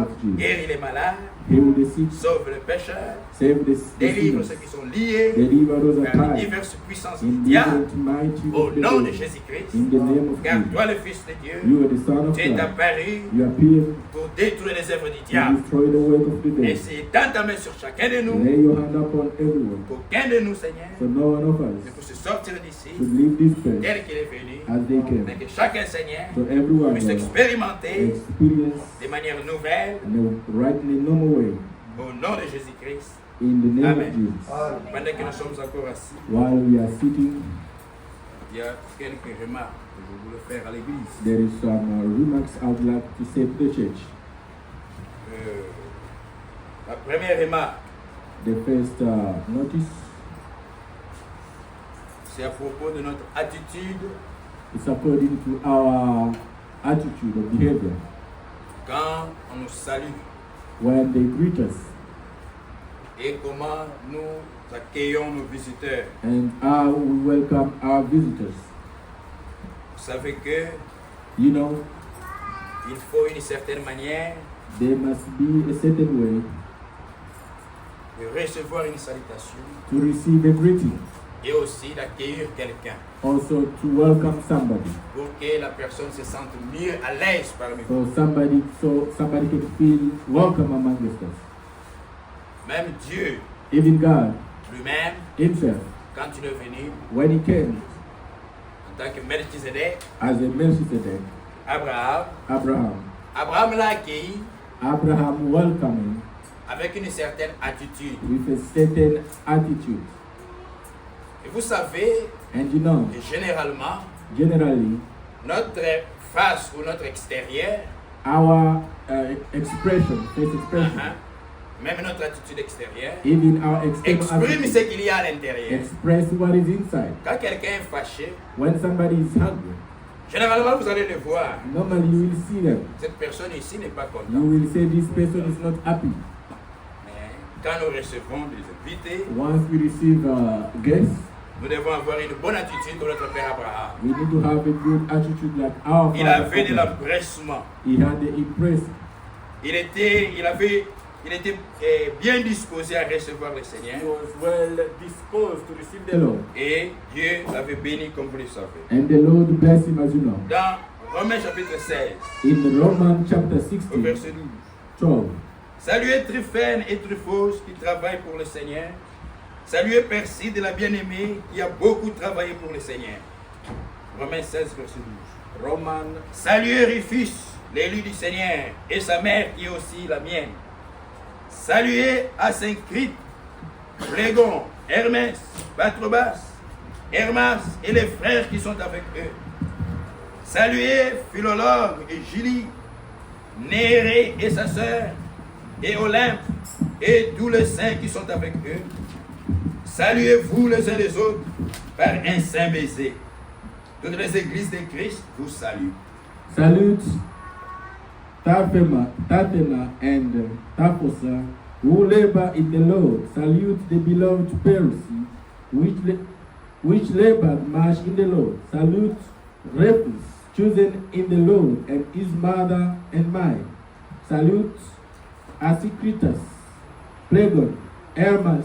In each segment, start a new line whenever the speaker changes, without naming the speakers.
of Jesus.
Guéris les malades.
Heal the sick.
Sauve les pécheurs.
Save the
Délivre
sinners.
ceux qui sont liés
Deliver those that
par
are
les
tied.
diverses puissances
In
du diable.
different mighty
Au
of the
nom de
devil.
Jésus-Christ.
In the name of
Car
Jesus.
toi, le Fils de Dieu,
You are the Son of
tu es
God.
apparu
You appear
pour détruire les œuvres du
to
diable.
destroy the work of the
Et
devil.
c'est dans ta main sur chacun de nous,
Lay your hand upon everyone.
qu'aucun de nous, Seigneur,
So no one of
ne
us
peut se sortir d'ici
should leave this place
tel qu'il est venu,
as they came.
mais que chacun, Seigneur,
So everyone
puisse
will
expérimenter
experience
de manière nouvelle
in a right and a normal way.
au nom de Jésus-Christ.
In the name
Amen.
of Jesus.
Pendant que nous sommes encore assis,
While we are sitting,
il y a quelques remarques que je voulais faire à l'église.
there is some remarks I would like to say to the church.
La première remarque,
The first notice
c'est à propos de notre attitude
is according to our attitude of behavior
quand on nous salue
when they greet us
et comment nous accueillons nos visiteurs.
and how we welcome our visitors.
Vous savez que
You know,
il faut une certaine manière
there must be a certain way
de recevoir une salutation
to receive a greeting,
et aussi d'accueillir quelqu'un
also to welcome somebody,
pour que la personne se sente mieux à l'aise parmi vous.
so somebody can feel welcome among us.
Même Dieu
Even God
lui-même,
Himself,
quand il est venu
when He came
en tant que Melchizedek,
as a Melchizedek,
Abraham l'a accueilli
Abraham welcomed him
avec une certaine attitude.
with a certain attitude.
Et vous savez,
And you know,
que généralement,
generally,
notre face ou notre extérieur,
our expression, face expression,
même notre attitude extérieure,
even our external
exprime ce
attitude,
qu'il y a à l'intérieur.
express what is inside.
Quand quelqu'un est fâché,
When somebody is hungry,
généralement vous allez le voir.
normally you will see them.
Cette personne ici n'est pas
You
contente.
will say this person is not happy.
Mais quand nous recevons des invités,
Once we receive guests,
nous devons avoir une bonne attitude comme notre père Abraham.
we need to have a good attitude like our
Il
father.
avait de
Abraham.
l'empressement.
He had the impress.
Il était bien disposé à recevoir le Seigneur.
He was well disposed to receive the Lord.
Et Dieu l'avait béni comme vous le savez.
And the Lord bless him, as you know.
Dans Romains chapitre 16,
In Romans chapter
au
16,
verset 12.
12.
Saluez Tryphène et Tryphos qui travaillent pour le Seigneur. Saluez Perside, la bien-aimée, qui a beaucoup travaillé pour le Seigneur. Romains 16, verset 12.
Roman.
Saluez Rufus, l'élu du Seigneur, et sa mère qui est aussi la mienne. Saluez Asyncrite, Phlégon, Hermès, Patrobas, Hermas et les frères qui sont avec eux. Saluez Philologue et Julie, Néré et sa sœur, et Olympe et tous les saints qui sont avec eux. Saluez-vous les uns les autres par un saint baiser. Toutes les églises de Christ vous saluent.
Salute Tatema and Taposa, who labor in the Lord. Salute the beloved Percy, which labored much in the Lord. Salute Rufus, chosen in the Lord, and his mother and mine. Salute Asyncritus, Phlegon, Hermas,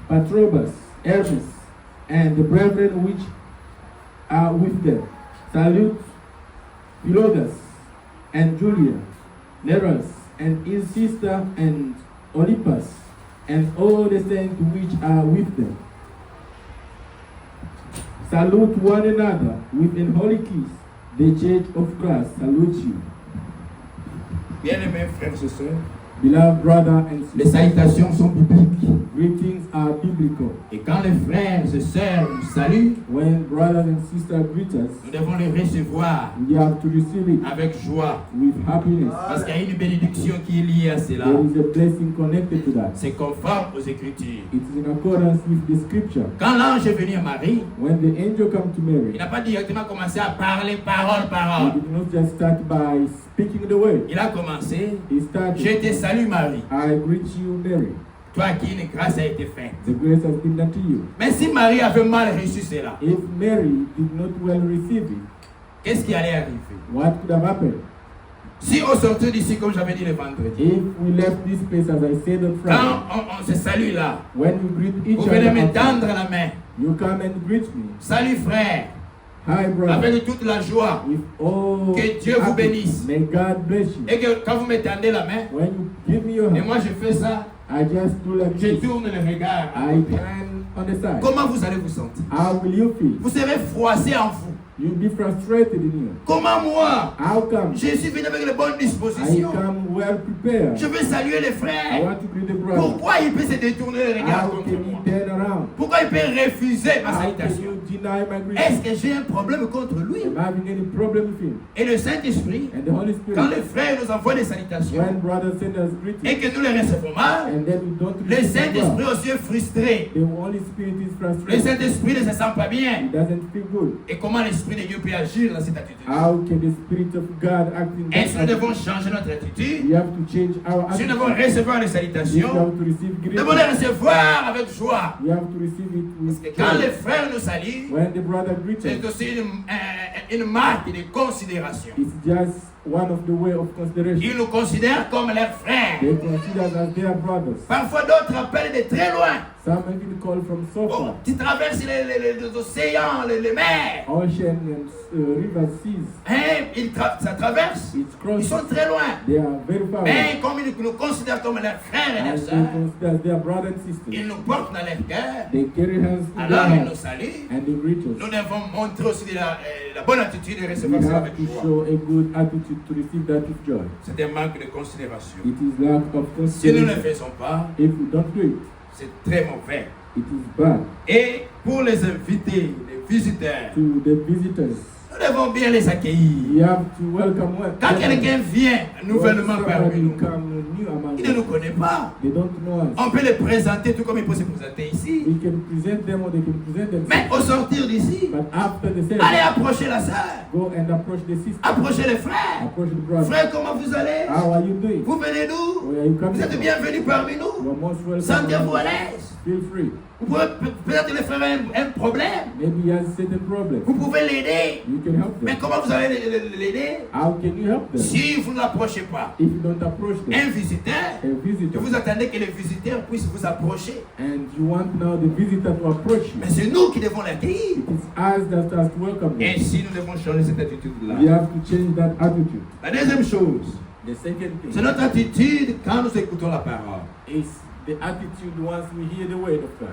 Patrobas, Hermes, and the brethren which are with them. Salute Philogus and Julia, Nereus and his sister, and Olympus, and all the saints which are with them. Salute one another with an holy kiss. The church of Christ salutes you.
Bien-aimés frères et sœurs,
Beloved brother and
les
sister,
salutations sont bibliques.
greetings are biblical.
Et quand les frères et sœurs nous saluent,
When brothers and sisters greet us,
nous devons les recevoir
we have to receive it
avec joie.
with happiness.
Parce qu'il y a une bénédiction qui est liée à cela.
There is a blessing connected to that.
C'est conforme aux Écritures.
It is in accordance with the scripture.
Quand l'ange est venu à Marie,
When the angel came to
il
Mary,
n'a pas directement commencé à parler parole,
he
parole.
did not just start by speaking the word.
Il a commencé,
He
je
started,
te salue Marie,
I greet you, Mary.
toi à qui une grâce a été faite.
The grace has been done to you.
Mais si Marie avait mal reçu cela,
If Mary did not well receive it,
qu'est-ce qui allait arriver?
what could have happened?
Si on sortait d'ici, comme j'avais dit le vendredi,
If we left this place, as I said on Friday,
quand on se salue là,
when you greet each
vous venez me
other,
tendre la main.
you come and greet me.
Salut frère,
Hi, brother.
avec toute la joie.
With all
Que Dieu vous bénisse.
may God bless you.
Et que quand vous me tendez la main,
When you give me your
et
hand,
moi je fais ça,
I just do like
je
this.
tourne le regard.
I turn on the side.
Comment vous allez vous sentir?
How will you feel?
Vous serez froissé en vous.
You'll be frustrated in you.
Comment moi?
How come?
Je suis venu avec les bonnes
I
dispositions.
come well prepared.
Je veux saluer les
I
frères.
want to greet the brother.
Pourquoi il peut se détourner le regard
How
contre
can
moi?
he turn around?
Pourquoi il peut refuser ma
How can
salutation?
you deny my
Est-ce
greeting?
que j'ai un problème contre lui?
Am I having any problem with him?
Et le Saint-Esprit,
And the Holy
quand les
Spirit,
frères nous envoient des salutations
when brothers send us
et
greetings,
que nous les recevons mal,
and then we don't
le
receive
Saint-Esprit
well,
aussi est frustré.
the Holy Spirit is
Le
frustrated.
Saint-Esprit ne se sent pas
He
bien.
doesn't feel good.
Et comment l'Esprit de Dieu peut agir dans cette attitude?
How can the Spirit of God act in
Est-ce que
that
nous devons
attitude?
changer notre attitude?
We have to change our
Si nous devons
attitude.
recevoir les
We
salutations,
have to receive
nous devons les
greetings.
recevoir avec joie.
We have to receive it
Parce
with
que quand les
joy.
frères nous saluent,
When the brother greets
c'est
us,
aussi une marque de considération.
it's just one of the way of
Ils
consideration.
nous considèrent comme leurs frères.
They consider us as their brothers.
Parfois d'autres appellent de très loin.
Some even call from so
Oh,
far.
qui traversent les océans, les mers.
Ocean and river seas.
Hein, ça traverse.
It's
Ils
crossing.
sont très loin.
They are very far away.
Mais comme ils nous considèrent comme leurs frères et leurs
And they
sœurs,
consider us their brothers and
ils
sisters.
nous portent dans leur cœur.
They carry hands to their
Alors ils nous
hearts
saluent.
and they greet us.
Nous devons montrer aussi la bonne attitude de
We
recevoir ça
have
avec
to
joie.
show a good attitude to receive that with joy.
C'est un manque de considération.
It is lack of
Si nous ne le
consideration.
faisons pas,
If we don't do it,
c'est très mauvais.
it is bad.
Et pour les invités, les visiteurs,
To the visitors,
nous devons bien les accueillir.
we have to welcome one.
Quand quelqu'un vient nouvellement parmi
Somebody
nous,
come new among
il ne nous
us,
connaît pas.
they don't know us.
On peut les présenter tout comme il peut se présenter ici.
We can present them or they can present
Mais au
themselves.
sortir d'ici,
But after the
allez
service,
approcher la sœur,
go and approach the sister,
approchez les frères.
approach the brother.
Frère, comment vous allez?
How are you doing?
Vous venez d'où?
Where are you coming
Vous êtes
from?
bienvenus parmi
You
nous.
are most welcome.
Sentez-vous à l'aise.
Feel free.
Vous pouvez peut-être les frères un problème.
Maybe he has certain problems.
Vous pouvez l'aider.
You can help
Mais
them.
comment vous allez l'aider?
How can you help them?
Si vous ne l'approchez pas.
If you don't approach them,
Un visiteur,
a visitor,
vous attendez que le visiteur puisse vous approcher.
and you want now the visitor to approach
Mais
you,
c'est nous qui devons l'accueillir.
it is us that has to welcome them.
Ainsi, nous devons changer cette attitude-là.
We have to change that attitude.
La deuxième chose,
The second
c'est
thing
notre attitude quand nous écoutons la parole.
is the attitude once we hear the word of God.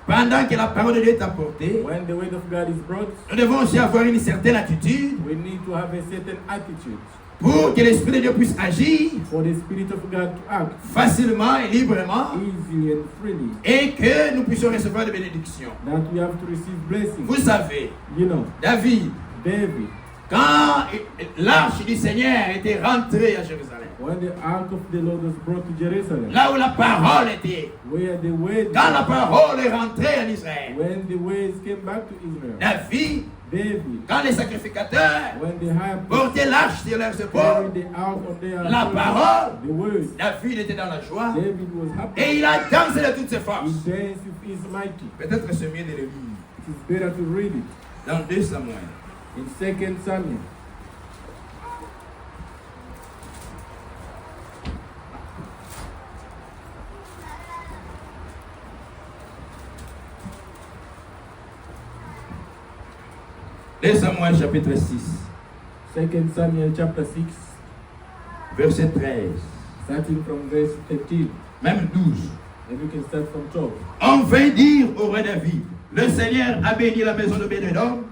Pendant que la parole de Dieu est apportée,
When the word of God is brought,
nous devons aussi avoir une certaine attitude
we need to have a certain attitude
pour que l'Esprit de Dieu puisse agir
for the Spirit of God to act
facilement et librement
easily and freely,
et que nous puissions recevoir des bénédictions.
that we have to receive blessings.
Vous savez,
You know,
David,
David,
quand l'arche du Seigneur était rentrée à Jérusalem,
when the ark of the Lord was brought to Jerusalem,
là où la parole était,
where the word,
quand la parole est rentrée en Israël,
when the words came back to Israel,
David,
David,
quand les sacrificateurs
when the high priest
portaient l'arche sur leurs
carried
épaules,
the ark on their
la
shoulders,
parole,
the words,
David était dans la joie
David was happy.
et il a dansé de toutes ses
He
forces.
danced with his mighty.
Peut-être que c'est mieux de le lire
It is better to read it
dans 2 Samuel.
in 2 Samuel.
Samuel chapitre 6,
2 Samuel chapter 6,
verset 13,
starting from verse 13.
même 12.
And you can start from 12.
On vint dire au roi David, le Seigneur a béni la maison de Obédédom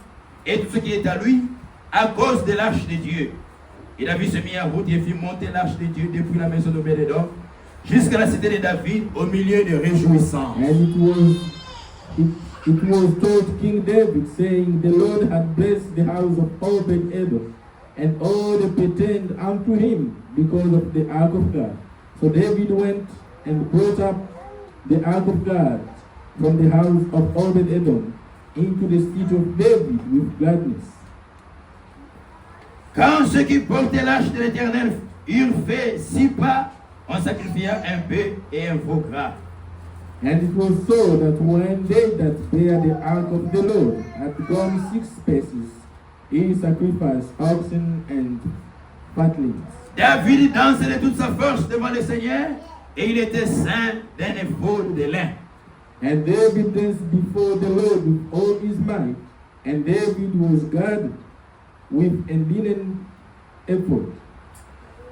et tout ce qui est à lui à cause de l'arche de Dieu. Et David se mit en route et fit monter l'arche de Dieu depuis la maison d'Obédédom jusqu'à la cité de David au milieu de réjouissances.
And it was told King David, saying, the Lord had blessed the house of Obed-Edom, and all that pertained unto him, because of the ark of God. So David went and brought up the ark of God from the house of Obed-Edom into the city of David with gladness.
Quand ceux qui portaient l'arche de l'Éternel eurent fait 6 pas, on sacrifia un bœuf et un veau gras.
And it was so that when they that bear the ark of the Lord had gone 6 paces, he sacrificed oxen and fatlings.
David dansait de toute sa force devant le Seigneur et il était ceint d'un éphod de lin.
And David danced before the Lord with all his might, and David was girded with a linen ephod.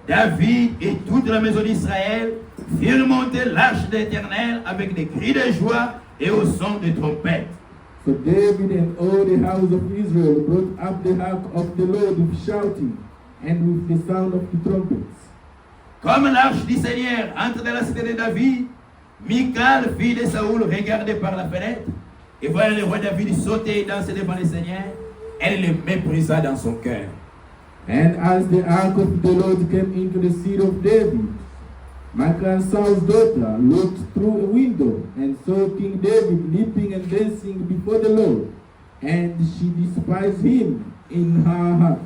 David et toute la maison d'Israël firent monter l'arche de l'Éternel avec des cris de joie et au son de trompettes.
So David and all the house of Israel brought up the ark of the Lord with shouting and with the sound of the trumpets.
Comme l'arche du Seigneur entre dans la cité de David, Michal, fille de Saoul, regardait par la fenêtre et voyant le roi David sauter et danser devant le Seigneur, elle le méprisa dans son cœur.
And as the ark of the Lord came into the city of David, Michal, Saul's daughter, looked through a window and saw King David leaping and dancing before the Lord, and she despised him in her heart.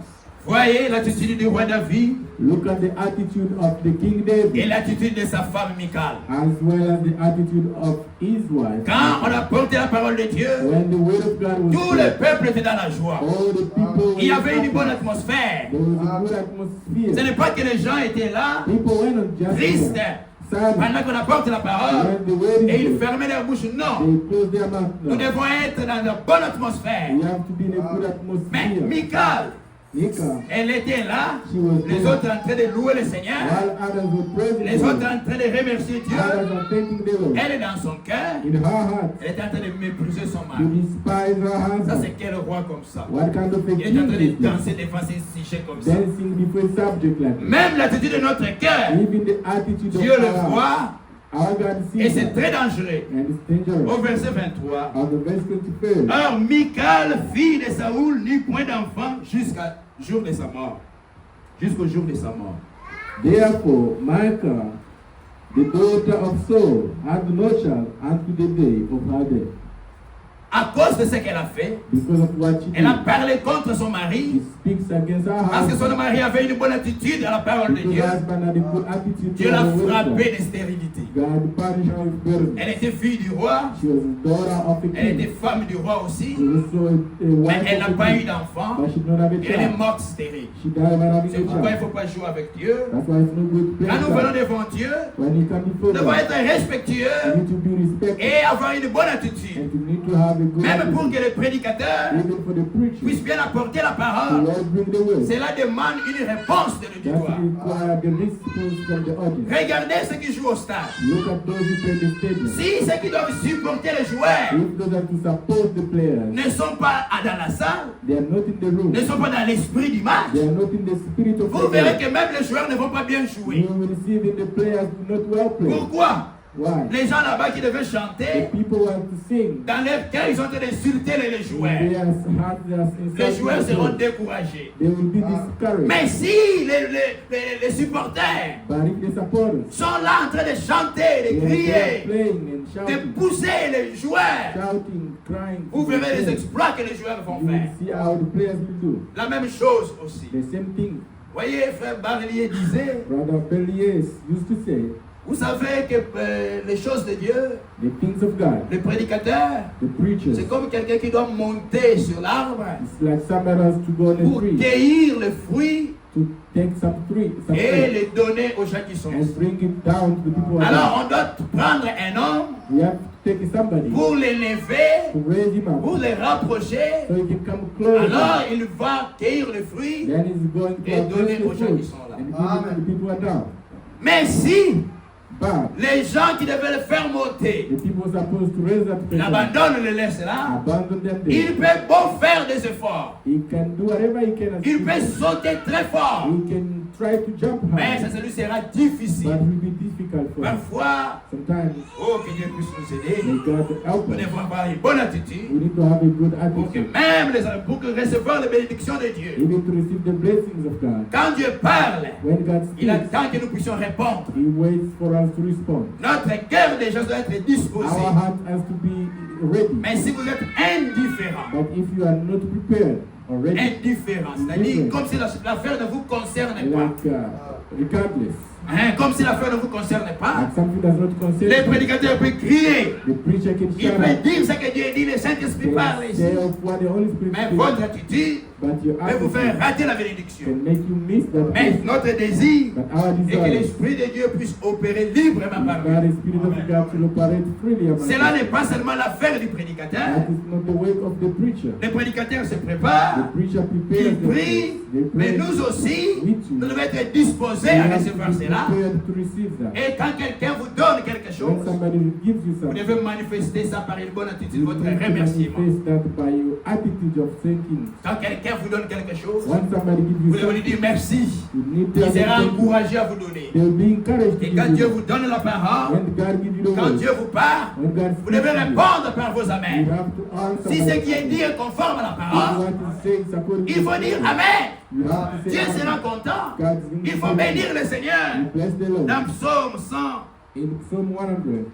Voyez l'attitude du roi David
Look at the attitude of the King
et
David,
l'attitude de sa femme Michal.
as well as the attitude of his wife.
Quand on a porté la parole de Dieu,
When the word of God was
tout le
said,
peuple était dans la joie.
all the people
Il y
were
avait une
happy.
bonne atmosphère.
There was a good
Ce
atmosphere.
n'est pas que les gens étaient là,
People went on just
tristes,
sad.
pendant qu'on apporte la parole,
When the word
et ils
is
fermaient leur bouche. Non,
they closed their mouth.
nous
No.
devons être dans une bonne atmosphère.
We have to be in a good
Mais
atmosphere.
Michal,
Nika,
elle était là,
she was
les
there.
autres en train de louer le Seigneur,
While others were praising
les
the
autres
Lord,
en train de remercier Dieu.
others are thanking the Lord.
Elle est dans son cœur,
In her heart,
elle est en train de mépriser son
to
mari.
despise her
Ça,
husband.
c'est quel roi comme ça?
What kind of a
Il est en train de
king is this?
danser devant ces sujets comme ça.
Dancing before a subject like that.
Même l'attitude de notre cœur,
Even the attitude
Dieu
of
le
our
voit
our God
et
sees
c'est
that.
très dangereux.
And it's dangerous.
Au verset 23.
On the verse 21.
Or Michal, fille de Saoul, n'eut point d'enfant jusqu'au jour de sa mort. Jusqu'au jour de sa mort.
Therefore, Michal, the daughter of Saul, had no child unto the day of her death.
À cause de ce qu'elle a fait,
Because of what she
elle a
did.
parlé contre son
He
mari
speaks against her
parce que
husband.
son mari avait une bonne attitude à la parole de
Because
Dieu.
her husband had a good attitude
Dieu
to
l'a
the word of
frappée
God.
de stérilité.
God punished her with bitterness.
Elle était fille du roi,
She was a daughter of a
elle était
king.
femme du roi aussi,
She was also a
mais
wife
elle n'a
of
pas
a
eu
king.
d'enfant.
But she did not have a
Elle est
child.
morte stérile.
She died by having
C'est
a
pourquoi il ne
child.
faut pas jouer avec Dieu.
That's why it's no good to play
Quand nous
with
venons
God.
devant Dieu,
When you come before
nous devons
God,
être respectueux
you need to be respected.
et avoir une bonne attitude.
And you need to have a good
Même pour
attitude.
que les prédicateurs
Even for the preacher,
puissent bien apporter la
the
parole.
Lord bring the word.
Cela demande une réponse de
That
l'auditoire.
require the response from the audience.
Regardez ceux qui jouent au stade.
Look at those who play the stadium.
Si ceux qui doivent supporter les joueurs
If those are to support the players,
ne sont pas dans la salle,
they are not in the room.
ne sont pas dans l'esprit du match,
They are not in the spirit of
vous
the
verrez
game.
que même les joueurs ne vont pas bien jouer.
You will see that the players do not well play.
Pourquoi?
Why?
Les gens là-bas qui devaient
The
chanter,
people want to sing.
dans leur cœur, ils sont en train d'insulter les
They
joueurs.
are heart, they are
Les joueurs
insulting
seront
the
découragés.
They will be discouraged.
Mais si les supporters
But if the supporters,
sont là en train de chanter, de
they are
crier,
playing and
de
shouting,
pousser les joueurs,
shouting, crying,
vous verrez les
you
exploits que les joueurs vont
will
faire.
see how the players will do.
La même chose aussi.
The same thing.
Voyez, frère Barlier disait,
Brother Bellier used to say,
vous savez que les choses de Dieu,
the things of God,
le prédicateur,
the preachers,
c'est comme quelqu'un qui doit monter sur l'arbre
it's like somebody has to go on a
pour
tree
cueillir le fruit
to take some fruit
et les donner aux gens qui sont
and
ici.
bring it down to the people around.
Alors on doit prendre un homme
We have to take somebody
pour l'élever,
to raise him
pour
up
les rapprocher.
so he can come closer.
Alors il va cueillir le fruit.
Then he's going to
Et
harvest
donner
the
aux gens
fruit
qui sont là.
and give it to the people who are down.
Mais si
But
les gens qui devaient le faire monter
the people supposed to raise that person,
l'abandonnent, le laissent là,
abandon them
il
there.
peut beau faire des efforts.
He can do whatever he can.
Il peut sauter très fort.
He can try to jump
Mais
high,
ça lui sera
but
difficile.
it will be difficult for him.
Parfois,
Sometimes,
oh, que Dieu puisse nous aider.
may God help
Nous
us.
devons avoir une bonne attitude
We need to have a good
pour que
attitude.
même pour que recevoir les bénédictions de
We
Dieu.
need to receive the blessings of God.
Quand Dieu parle,
When God
il
speaks,
attend que nous puissions répondre.
He waits for us to respond.
Notre cœur déjà doit être disposé.
Our heart has to be ready.
Mais si vous êtes indifférent,
But if you are not prepared already,
indifférent, c'est-à-dire comme si l'affaire ne vous concerne pas.
like regardless.
Comme si l'affaire ne vous concerne pas.
Like something does not concern
Les
you.
prédicateurs peuvent crier.
The preacher can
Il
shout
peut
out.
dire ce que Dieu dit, le Saint-Esprit parle
Can
ici.
say of what the Holy Spirit
Mais
speaks,
votre attitude
but your
peut vous faire
attitude
rater la bénédiction.
can make you miss that
Mais
blessing.
notre désir
But our
est que
desire
l'Esprit de Dieu puisse opérer librement par
God,
nous.
the Spirit of God, to operate freely among
Cela
us.
n'est pas seulement l'affaire du prédicateur.
That is not the work of the preacher.
Le prédicateur se
The
prépare,
preacher prepares
il
the
prie,
They
mais
pray.
nous aussi, nous devons être disposés
You
à
have to
recevoir
be
cela.
prepared to receive that.
Et quand quelqu'un vous donne quelque
When
chose,
somebody gives you
vous
something,
devez manifester ça par une bonne attitude,
you
votre
need to
remerciement.
manifest that by your attitude of thinking.
Quand quelqu'un vous donne quelque chose,
When somebody gives
vous
you
devez lui
something,
dire merci.
you need to
Il sera
thank you.
encouragé à vous donner.
They'll be encouraged to
Et
give
quand
you
Dieu
that.
vous donne la parole,
When God gives you the
quand
word,
Dieu vous parle,
when God
vous devez
speaks to you,
répondre par vos
you
amens.
have to answer
Si
by
ce qui est dit est conforme à la parole,
what is said is according to
il faut
the
dire
word.
Amen.
You have to say
Dieu
amen.
sera content.
God's going
Il
to
faut
say
bénir le Seigneur.
you bless the Lord.
Dans Psaume 100,
In Psalm 100,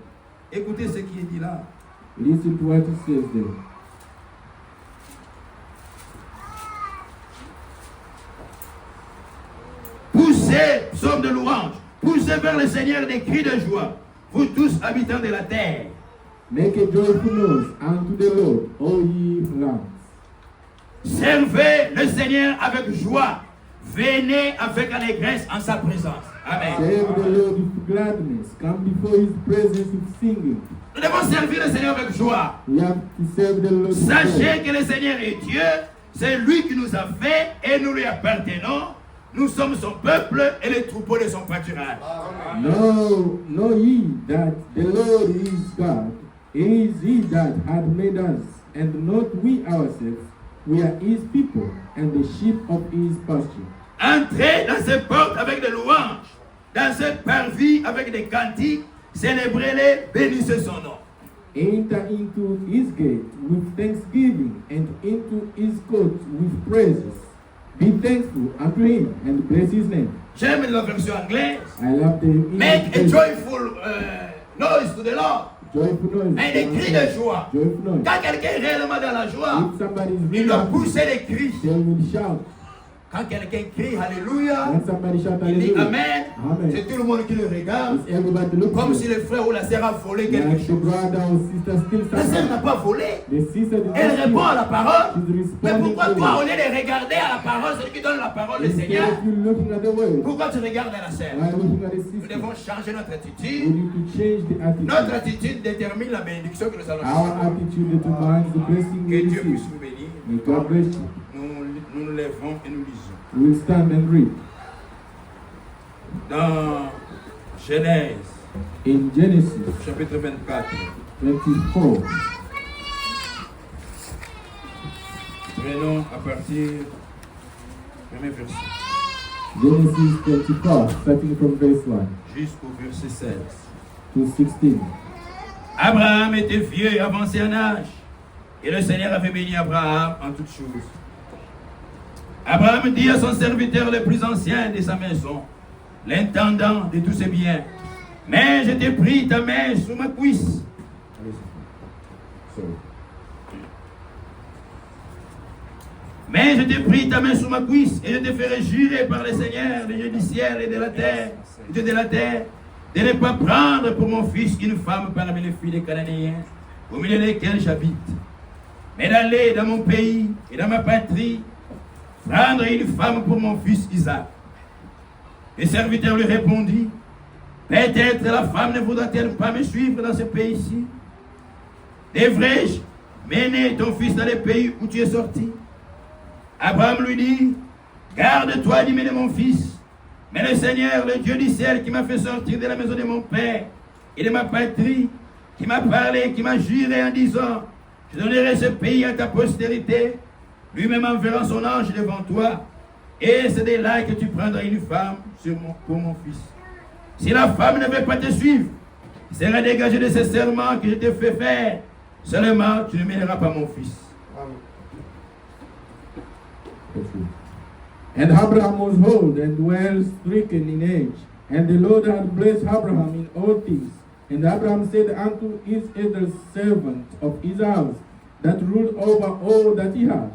écoutez ce qui est dit là.
listen to what it says there.
Poussez, psaume de louange, poussez vers le Seigneur des cris de joie, vous tous habitants de la terre.
Make a joyful noise unto the Lord, all ye lands.
Servez le Seigneur avec joie, venez avec allégresse en sa présence. Amen.
Serve the Lord with gladness. Come before his presence with singing.
Nous devons servir le Seigneur avec joie.
We have to serve the Lord with joy.
Sachez que le Seigneur est Dieu, c'est lui qui nous a fait et nous lui appartenons. Nous sommes son peuple et les troupeaux de son pâturage.
Know ye that the Lord is God. It is he that hath made us, and not we ourselves. We are his people, and the sheep of his pasture.
Entrez dans ses portes avec des louanges, dans ses parvis avec des cantiques, célébrez-les, bénissez son nom.
Enter into his gate with thanksgiving, and into his courts with praises. Be thankful unto him, and bless his name.
J'aime la version anglaise.
I love the
Make a
English
joyful noise to the Lord.
joyful noise.
Mais des cris de joie.
Joyful noise.
Quand quelqu'un est réellement dans la joie,
If somebody is
il
really
doit
happy,
pousser les cris.
they will shout.
Quand quelqu'un crie Alléluia,
When somebody shout
il dit
hallelujah,
Amen.
Amen.
C'est tout le monde qui le regarde.
It's everybody looking.
Comme si le frère ou la sœur a volé quelque
Like the
chose.
brother or sister still
La sœur
something.
n'a pas volé.
The sister did
Elle
not
répond à
steal.
la parole.
She's
Mais
responding
pourquoi
to
toi, au
it.
lieu de regarder à la parole, celui qui donne la parole, le
Instead
Seigneur,
of you looking at the word,
pourquoi tu regardes à la sœur?
while looking at the
Nous
sister,
devons changer notre
we
attitude.
need to change the
Notre
attitude.
attitude détermine la bénédiction que nous allons
Our
recevoir.
attitude determines the blessing
Que
we
Dieu puisse
receive.
nous bénir.
May God bless you.
Nous nous lèvons et nous lisons.
We will stand and read.
Dans Genèse,
In Genesis
chapitre 24,
24,
prenons à partir du premier verset
Genesis 24, starting from verse 1
jusqu'au verset 16.
to 16.
Abraham était vieux et avancé en âge, et le Seigneur avait béni Abraham en toutes choses. Abraham dit à son serviteur le plus ancien de sa maison, l'intendant de tous ses biens, mais je t'ai pris ta main sous ma cuisse. Mais je t'ai pris ta main sous ma cuisse, et je te ferai jurer par le Seigneur, le Dieu du ciel et de la terre, Dieu de la terre, de ne pas prendre pour mon fils une femme parmi les filles des Cananéens, au milieu desquels j'habite, mais d'aller dans mon pays et dans ma patrie, prendre une femme pour mon fils Isaac. Le serviteur lui répondit, peut-être la femme ne voudra-t-elle pas me suivre dans ce pays-ci? Devrais-je mener ton fils dans le pays où tu es sorti? Abraham lui dit, garde-toi d'imiter mon fils, mais le Seigneur, le Dieu du ciel, qui m'a fait sortir de la maison de mon père et de ma patrie, qui m'a parlé, qui m'a juré en disant, je donnerai ce pays à ta postérité, lui-même enverra son ange devant toi, et c'est de là que tu prendras une femme pour mon fils. Si la femme ne veut pas te suivre, il sera dégagé de ce serment que je t'ai fait faire, seulement tu ne mèneras pas mon fils.
And Abraham was old and well stricken in age, and the Lord had blessed Abraham in all things. And Abraham said unto his elder servant of his house, that ruled over all that he had,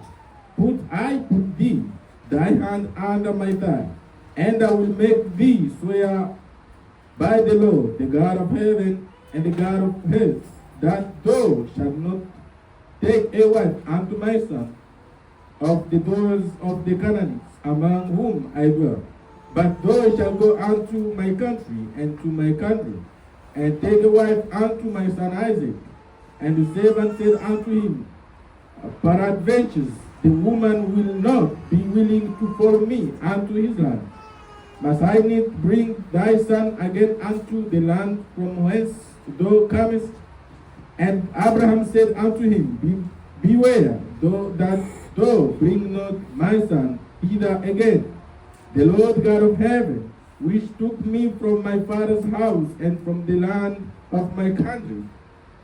I put thee, thy hand under my thigh. And I will make thee swear by the Lord, the God of heaven and the God of earth, that thou shalt not take a wife unto my son of the daughters of the Canaanites, among whom I dwell. But thou shalt go unto my country and to my country, and take a wife unto my son Isaac. And the servant said unto him, Peradventure the woman will not be willing to follow me unto his land. Must I need bring thy son again unto the land from whence thou comest? And Abraham said unto him, Beware, that thou bring not my son hither again. The Lord God of heaven, which took me from my father's house and from the land of my country,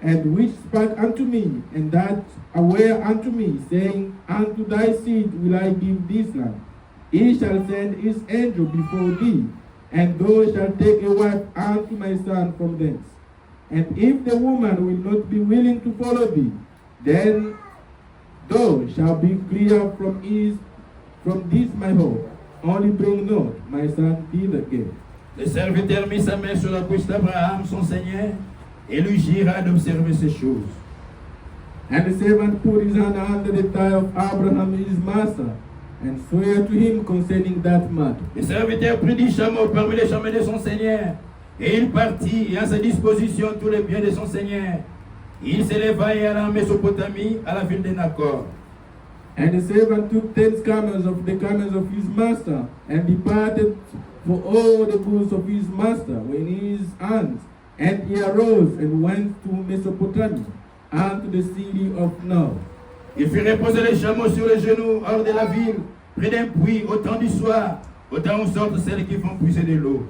and which spake unto me, and that aware unto me, saying, Unto thy seed will I give this land. He shall send his angel before thee, and thou shalt take a wife unto my son from thence. And if the woman will not be willing to follow thee, then thou shalt be clear from this my hope. Only bring not my son hither again.
Le serviteur mit sa main sur la bouche d'Abraham, son Seigneur, et lui jura d'observer ces choses.
And the servant put his hand under the thigh of Abraham his master, and swear to him concerning that matter.
Le serviteur prit 10 chameaux parmi les chameaux de son Seigneur, et il partit, et à sa disposition tous les biens de son Seigneur. Il s'éleva et alla en Mésopotamie, à la ville de Nacor.
And the servant took 10 camels of the camels of his master, and departed for all the goods of his master in his hands. And he arose and went to Mesopotamia, unto the city of Nor.
Il fit reposer les chameaux sur les genoux hors de la ville, près d'un puits, au temps du soir, au temps où sortent celles qui font puiser de l'eau.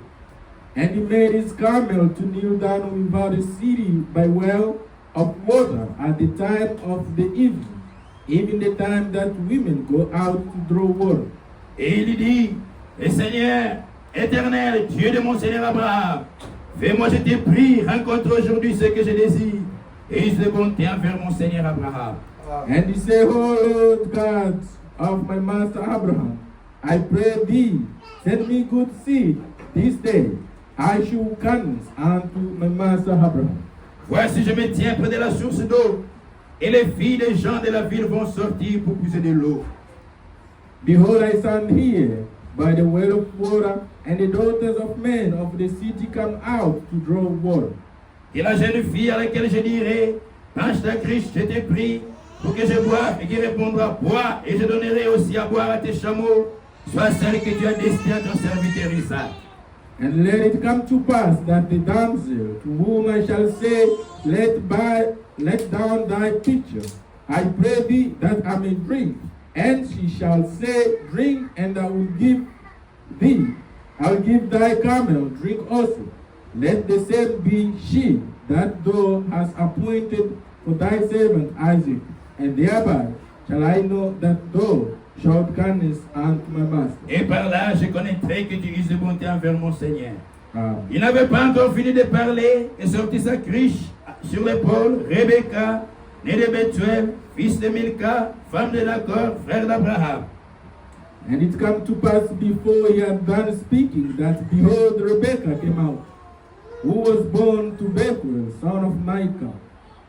And he made his camel to kneel down without the city by well of water at the time of the evening, even the time that women go out to draw water.
Et il dit, le Seigneur, éternel, Dieu de mon Seigneur Abraham, fais-moi, je te prie, rencontre aujourd'hui ce que je désire, et use de bonté envers mon Seigneur Abraham.
And he said, O Lord God of my master Abraham, I pray thee, send me good seed this day. I show kindness unto my master Abraham.
Voici, je me tiens près de la source d'eau, et les filles des gens de la ville vont sortir pour puiser de l'eau.
Behold, I stand here by the well of water, and the daughters of men of the city come out to draw water.
Et la jeune fille à laquelle je dirai, penche ta criche, je t'ai pris, pour que je boive, et qui répondra, bois, et je donnerai aussi à boire à tes chameaux, soit celle que tu as destinée à ton serviteur Isaac.
And let it come to pass that the damsel to whom I shall say, let down thy pitcher, I pray thee that I may drink. And she shall say, drink, and I will give thy camel drink also. Let the same be she that thou hast appointed for thy servant Isaac, and thereby shall I know that thou shalt kindness unto my master.
Et par là, je connaîtrai que tu uses de bonté envers mon Seigneur.
Amen.
Il n'avait pas encore fini de parler et sortit sa criche sur l'épaule, Rebecca, née de Bethuel, fils de Milka, femme de Nacor, frère d'Abraham.
And it came to pass before he had done speaking that behold, Rebekah came out, who was born to Bethuel, son of Micah,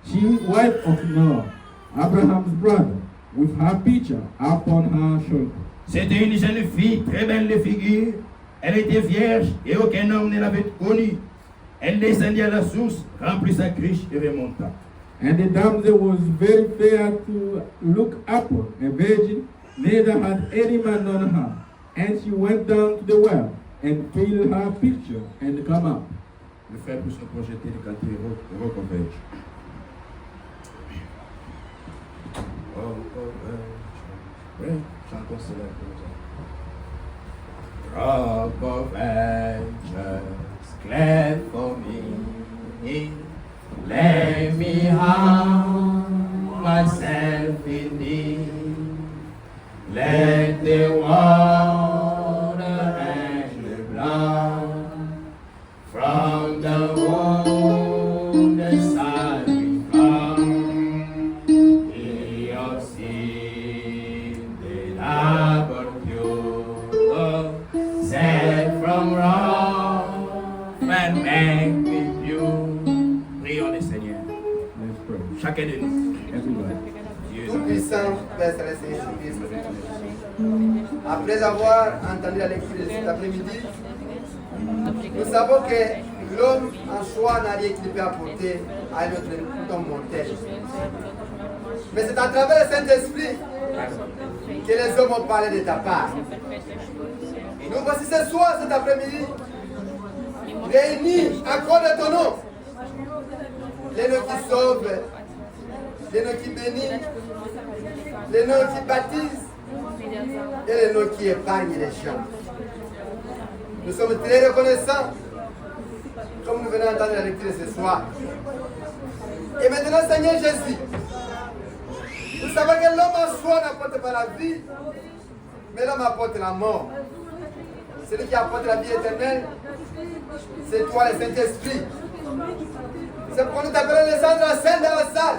she wife of Noah, Abraham's brother, with her pitcher upon her shoulder.
C'était une jeune fille très belle de figure. Elle était vierge et aucun homme ne l'avait connue. Elle descendit à la source, remplit sa criche et remonta.
And the damsel was very fair to look upon, a virgin, neither had any man known her. And she went down to the well and filled her pitcher and come up.
Le frère peut se projeter de canter et reconverge. Oui, chantons cela pour nous. Rock of ages, clap for me. Let me hide myself in thee. Let the water and the blood from the wounded side we come. He of sin, the labor pure, set Thank you. Prions le Seigneur.
Let's pray.
Chacun de nous.
Everybody.
Dieu est
Tout-Puissant, Père Céleste et Jésus-Christ, après avoir entendu la lecture de cet après-midi, nous savons que l'homme en soi n'a rien qu'il peut apporter à un autre homme mortel. Mais c'est à travers le Saint-Esprit que les hommes ont parlé de ta part. Nous voici ce soir, cet après-midi, réunis à cause de ton nom. Les noms qui sauvent, les noms qui bénissent, les noms qui baptisent et les noms qui épargnent les gens. Nous sommes très reconnaissants, comme nous venons d'entendre la lecture ce soir. Et maintenant, Seigneur Jésus, nous savons que l'homme en soi n'apporte pas la vie, mais l'homme apporte la mort. Celui qui apporte la vie éternelle, c'est toi, le Saint-Esprit. C'est pourquoi nous t'appelons les anges de la scène de la salle.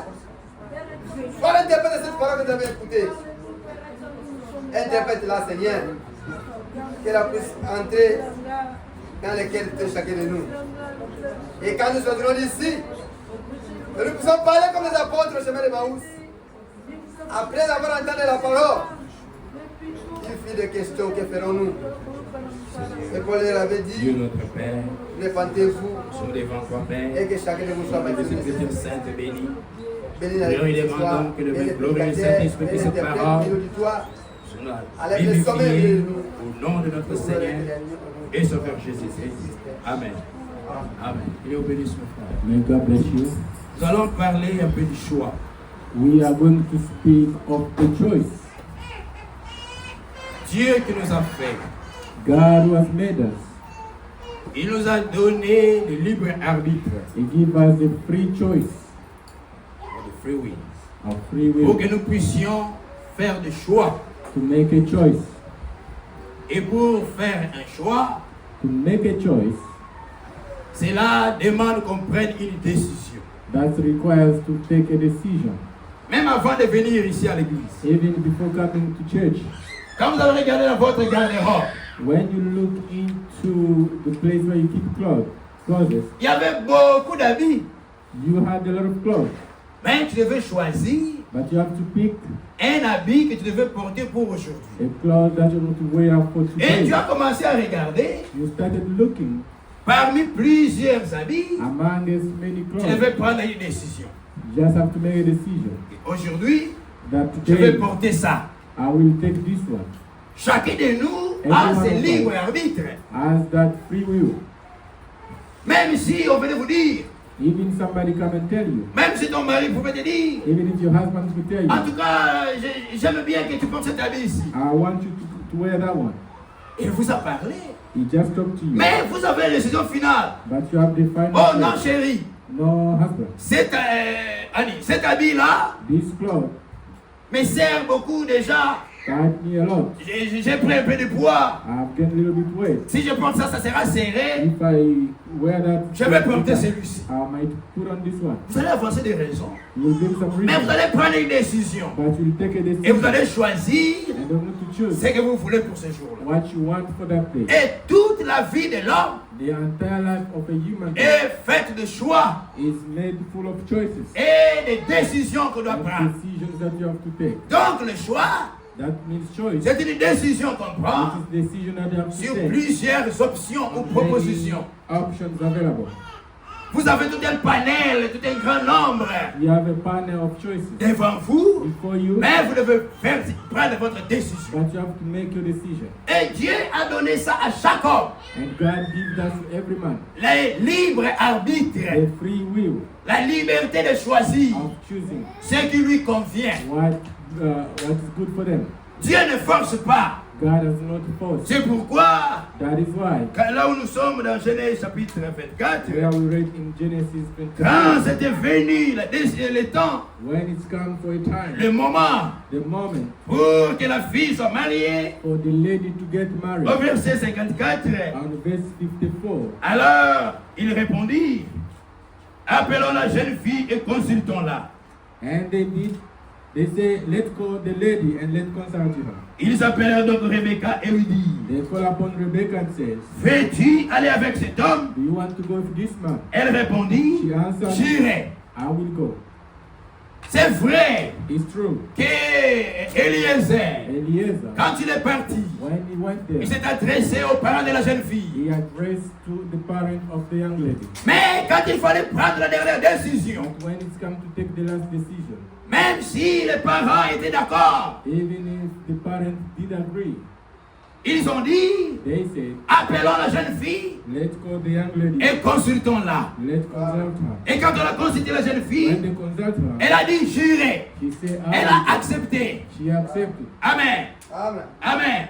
Sois l'interprète de cette parole que nous avons écoutée. Interprète-la, Seigneur, qu'elle puisse entrer dans les cœurs de chacun de nous. Et quand nous sortirons d'ici, que nous puissions parler comme les apôtres au chemin de Maús. Après avoir entendu la parole, il fit des questions, que ferons-nous? Et Paul leur avait
Dieu
dit,
notre Père.
répentez-vous
Nous sommes devant toi,
et
Père.
que chacun de vous soit
Que
baptisé.
cette Écriture sainte bénie.
Béni la
Prions et
Lecture ce soir,
demandons que le
et les
glorieux
prédicateurs,
Saint-Esprit
et
puisse
les
cette
interprètes,
parole
et l'auditoire,
soit
à les sommet
vivifiée
de nous.
au nom de notre Seigneur et Sauveur Jésus-Christ. Amen. Amen. Il est au béni, mon frère.
May God bless you.
Nous allons parler un peu du choix.
We are going to speak of the choice.
Dieu qui nous a fait,
God who has made us.
il nous a donné le libre arbitre,
He gives us the free choice,
le free will,
our free
pour
will,
que nous puissions faire des choix.
to make a choice.
Et pour faire un choix,
To make a choice,
cela demande qu'on prenne une décision.
that requires to take a decision.
Même avant de venir ici à l'église,
Even before coming to church,
quand vous avez regardé dans votre garde-robe,
when you look into the place where you keep clothes,
il y avait beaucoup d'habits,
you had a lot of clothes,
mais tu devais choisir
but you have to pick
un habit que tu devais porter pour aujourd'hui.
a cloth that you want to wear for
Et
today.
tu as commencé à regarder,
You started looking
parmi plusieurs habits,
among as many
tu
clothes.
devais prendre une décision.
You just have to make a decision
Aujourd'hui,
that
je vais
today
porter ça.
I will take this one.
Chacun de nous a ses libres arbitres.
As that free will.
Même si on venait vous dire,
Even somebody come and tell you,
même si ton mari pouvait te dire,
even if your husband could tell
en
you,
tout cas, j'aime bien que tu portes cet habit ici.
I want you to wear that one.
Il vous a parlé.
He just talked to you.
Mais vous avez la décision finale.
But you have the final
Oh non,
choice.
chérie,
No husband.
Annie, cet habit-là
This cloth
me sert beaucoup déjà.
tied me a lot.
J'ai pris un peu de poids.
I've gained a little bit weight.
Si je porte ça, ça sera serré.
If I wear that,
Je vais porter celui-ci.
I might put on this one.
Vous allez avancer des raisons.
You'll give some
Mais vous
reason.
allez prendre une décision.
But you'll take a
Et vous
decision.
allez choisir
And then to choose
ce que vous voulez pour ce jour-là.
what you want for that day.
Et toute la vie de l'homme
The entire life of a human being
est faite de choix
is made full of choices
et de décisions qu'on doit
and
prendre.
decisions that you have to take.
Donc le choix,
That means choice.
c'est une décision qu'on prend
It is decision that you have to
sur
take.
plusieurs options ou propositions.
Many options available.
Vous avez tout un panel, tout un grand nombre
You have a panel of choices
devant vous,
before you,
mais vous devez prendre votre décision.
but you have to make your decision.
Et Dieu a donné ça à chaque homme,
And God gives that to every man.
le libre arbitre,
The free will
la liberté de choisir
of choosing
ce qui lui convient.
what is good for them.
Dieu ne force pas.
God has not forced.
C'est pourquoi,
That is why,
là où nous sommes dans Genèse chapitre 24,
where we read in Genesis
quand
24,
c'était venu le temps,
when it's come for a time,
le moment
the moment
pour que la fille soit mariée,
for the lady to get married,
au verset 54,
on verse 54,
alors il répondit, appelons la jeune fille et consultons-la.
and they did They say, let's call the lady and let's consult her.
Ils appellèrent donc Rebecca et lui dirent,
They call upon Rebecca and says,
veux-tu aller avec cet homme?
do you want to go with this man?
Elle répondit,
She answered,
j'irai.
I will go.
C'est vrai
It's true.
qu'Eliezer,
Eliezer,
quand il est parti,
when he went
il
there,
s'est adressé aux parents de la jeune fille.
he addressed to the parent of the young lady.
Mais quand il fallait prendre la dernière décision,
But when it's come to take the last decision,
même si les parents étaient d'accord,
even if the parents did agree,
ils ont dit,
they said,
appelons la jeune fille
let's call the young lady,
et consultons-la.
let's consult her.
Et quand on a consulté la jeune
When
fille,
they consult her,
elle a dit j'irai.
she said,
Elle
I
a
will.
accepté.
She accepted.
Amen.
Amen.
Amen.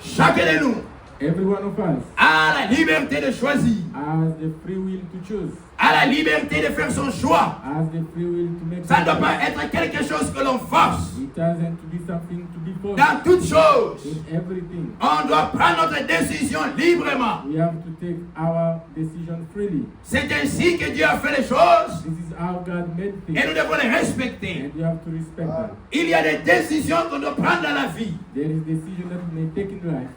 Chacun de nous
Every one of us
a la liberté de choisir,
has the free will to choose,
a la liberté de faire son choix.
has the free will to make
Ça ne doit
choice.
pas être quelque chose que l'on force.
It doesn't to be something to be forced.
Dans toutes choses,
In everything,
on doit prendre notre décision librement.
we have to take our decision freely.
C'est ainsi que Dieu a fait les choses
This is how God made
et
things,
nous devons les respecter.
and you have to respect them.
Il y a des décisions qu'on doit prendre dans la vie
There is decision that we may take in life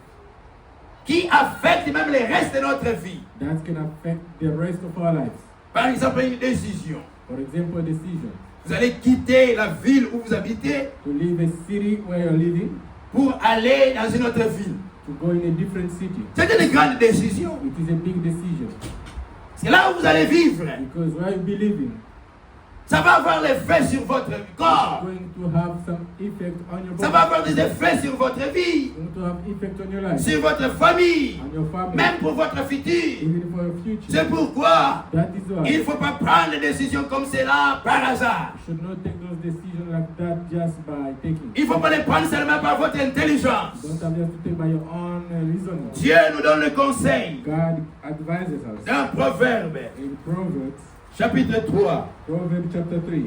qui affectent même le reste de notre vie.
that can affect the rest of our lives.
Par exemple, une décision.
For example, a decision
Vous allez quitter la ville où vous habitez
to leave a city where you're living
pour aller dans une autre ville.
to go in a different city.
C'est une grande décision.
It is a big decision
C'est là où vous allez vivre.
because where you be living
Ça va avoir l'effet sur votre
is
corps.
going to have some effect on your
Ça va
body,
avoir des effets sur votre vie,
going to have effect on your life,
sur votre famille,
on your family,
même pour votre futur.
even for your future.
C'est pourquoi
That is why
il ne faut pas prendre des décisions comme cela par hasard.
you should not take those decisions like that just by taking.
Il ne faut pas les prendre seulement par votre intelligence.
Don't have just to take by your own reasoning.
Dieu nous donne le conseil
God advises us
dans Proverbe,
in Proverbs,
chapitre 3.
Proverbs chapter 3,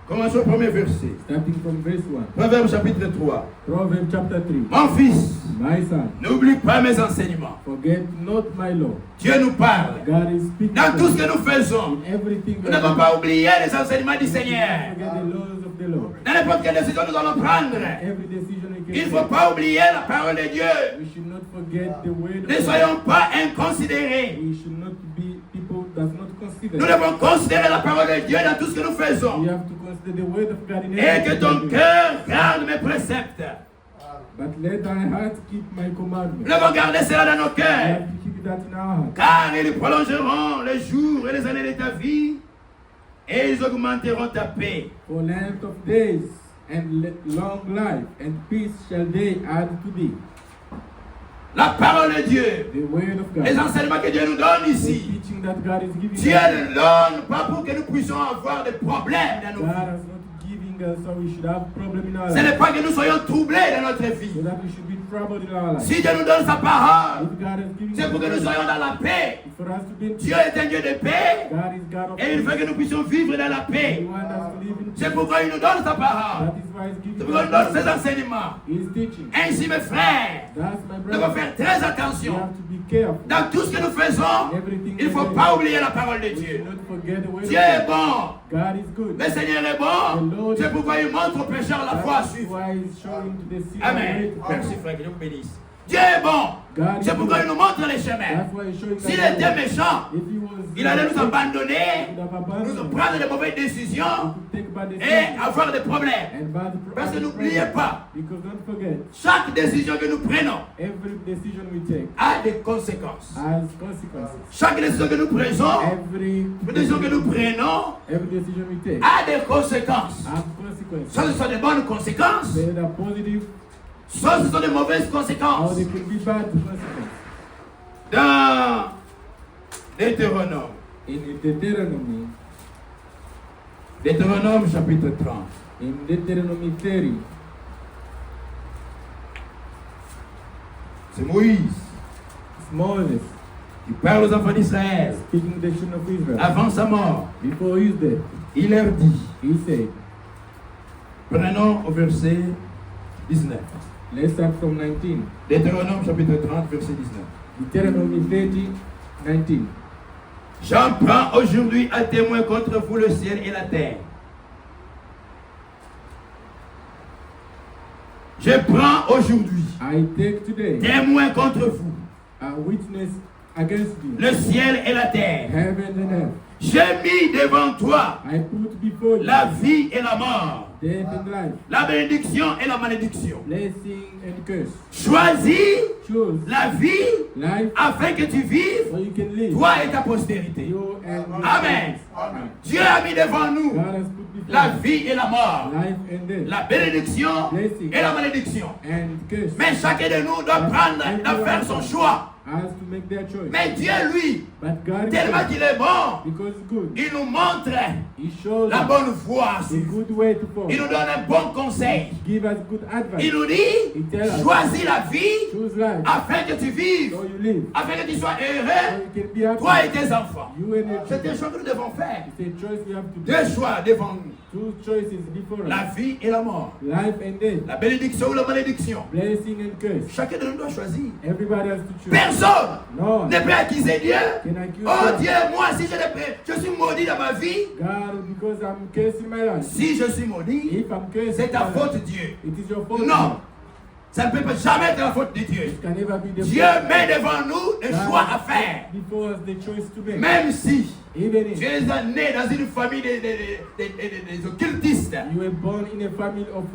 Commençons au premier verset.
starting from verse 1.
Proverbe, chapitre 3.
Proverbs chapter 3.
Mon fils,
My son,
n'oublie pas mes enseignements.
forget not my law.
Dieu nous parle.
God is speaking
Dans tout ce
to
que
us.
nous faisons,
In everything
nous ne devons pas oublier les enseignements du
do.
Seigneur.
Forget the laws of the Lord.
Dans n'importe quelle décision nous allons prendre,
Every decision we can
il ne faut
take,
pas oublier la parole de Dieu.
we should not forget the word of
Ne
God.
soyons pas inconsidérés.
We should not be people that not consider.
Nous devons considérer la parole de Dieu dans tout ce que nous
We
faisons.
have to consider the word of God in
Et que
everything
ton
we do.
cœur garde mes préceptes.
But let thy heart keep my
Nous
commandments.
devons garder cela dans nos
We
cœurs.
have to keep that in our heart.
Car ils prolongeront les jours et les années de ta vie. Et ils augmenteront ta paix.
For length of days and long life and peace shall they add to thee.
La parole de Dieu.
The word of
Les
God.
enseignements que Dieu nous donne
The
ici.
teaching that God is giving
Dieu
us.
ne donne pas pour que nous puissions avoir des problèmes dans nos
God
vies.
has not giving us so we should have problem in our
Ce n'est
life.
pas que nous soyons troublés dans notre
So
vie.
that we should be troubled in our life.
Si Dieu nous donne sa parole,
If God has given
c'est pour que nous
us
soyons dans la paix.
for us to be in
Dieu
peace.
est un Dieu de paix.
God is God of
Et il veut
peace.
que nous puissions vivre dans la
He
paix.
wants us to live in peace.
C'est pourquoi il nous donne sa parole.
That is why He's
C'est
giving
pourquoi il nous donne ses
us
enseignements.
His teaching.
Ainsi, mes frères,
That's my
nous devons
brother.
faire très
We
attention.
have to be careful.
Dans tout ce que nous faisons, il ne faut pas oublier la parole de
We
Dieu.
should not forget the word
Dieu
of
est
God.
bon.
God is good.
Le Seigneur est bon. C'est pourquoi il montre aux pécheurs la voie à
That's
suivre.
why He's showing to the sinner
Amen.
the way to
Merci frère, que Dieu vous bénisse. Dieu est bon.
God is
C'est pourquoi il
good.
nous montre les chemins.
That's why He's showing
S'il
us the
était
way.
méchant,
If He was
il allait nous
He
abandonner,
would have abandoned
nous
us.
prendre de mauvaises décisions
We could take bad
et
decisions
avoir des problèmes.
and bad
Parce que n'oubliez pas,
because don't forget,
chaque décision que nous prenons
every decision we take
a des conséquences.
has consequences.
Chaque décision que nous prenons,
Every
décision que nous prenons
decision we take
a des conséquences.
has consequences.
Soit ce sont des bonnes conséquences,
They are positive
soit ce sont des mauvaises
or
conséquences.
they could be bad consequences.
Dans Deutéronome,
In Deuteronomy,
Deutéronome chapitre 30,
in Deuteronomy 30,
c'est Moïse
it's Moses
qui parle aux enfants d'Israël
speaking to the children of Israel.
avant sa mort.
Before his death,
Il leur dit,
he said,
prenons au verset 19.
let's start from 19.
Deutéronome chapitre 30, verset 19.
Deuteronomy 30, 19.
J'en prends aujourd'hui à témoin contre vous le ciel et la terre. Je prends aujourd'hui
I take today
témoin contre vous
a witness against you,
le ciel et la terre.
heaven and earth.
J'ai mis devant toi
I put before you
la vie et la mort,
death and life,
la bénédiction et la malédiction.
blessing and curse.
Choisis
Choose
la vie
life
afin que tu vives,
so you can live.
toi et ta postérité.
You and
Amen. Dieu a mis devant nous
God has put before
la
you
vie et la mort,
life and death
la bénédiction et la malédiction.
and curse.
Mais chacun de nous doit prendre, doit faire son choix.
Has to make their choice.
Mais Dieu, lui,
But God is
tellement
good
qu'il est bon,
because it's good.
il nous montre
He shows
la
us
bonne voie.
a good way to follow.
Il nous donne un bon conseil.
Give us good advice.
Il nous dit, choisis la vie
Choose life
afin que tu vives,
so you live.
afin que tu sois
So
heureux,
you can be happy.
toi et tes enfants.
You and your
C'est un
children.
choix que nous devons faire.
It's a choice we have to do.
Deux choix devant nous.
Two choices before
La
us.
vie et la mort.
Life and death.
La bénédiction ou la malédiction.
Blessing and curse.
Chacun de nous doit choisir.
Everybody has to choose.
Personne
No.
ne peut accuser Dieu.
Can accuse
Oh
God.
Dieu, moi si je suis maudit dans ma vie,
God, because I'm cursing my life.
si je suis maudit,
If I'm cursing
c'est ta
my
faute
life,
Dieu.
it is your fault.
Non, ça ne peut pas jamais être la faute de Dieu.
It can never be the
Dieu
fault.
met devant nous un
God
choix à faire.
before us the choice to make.
Même si
Even if
tu es né dans une famille des occultistes,
you were born in a family of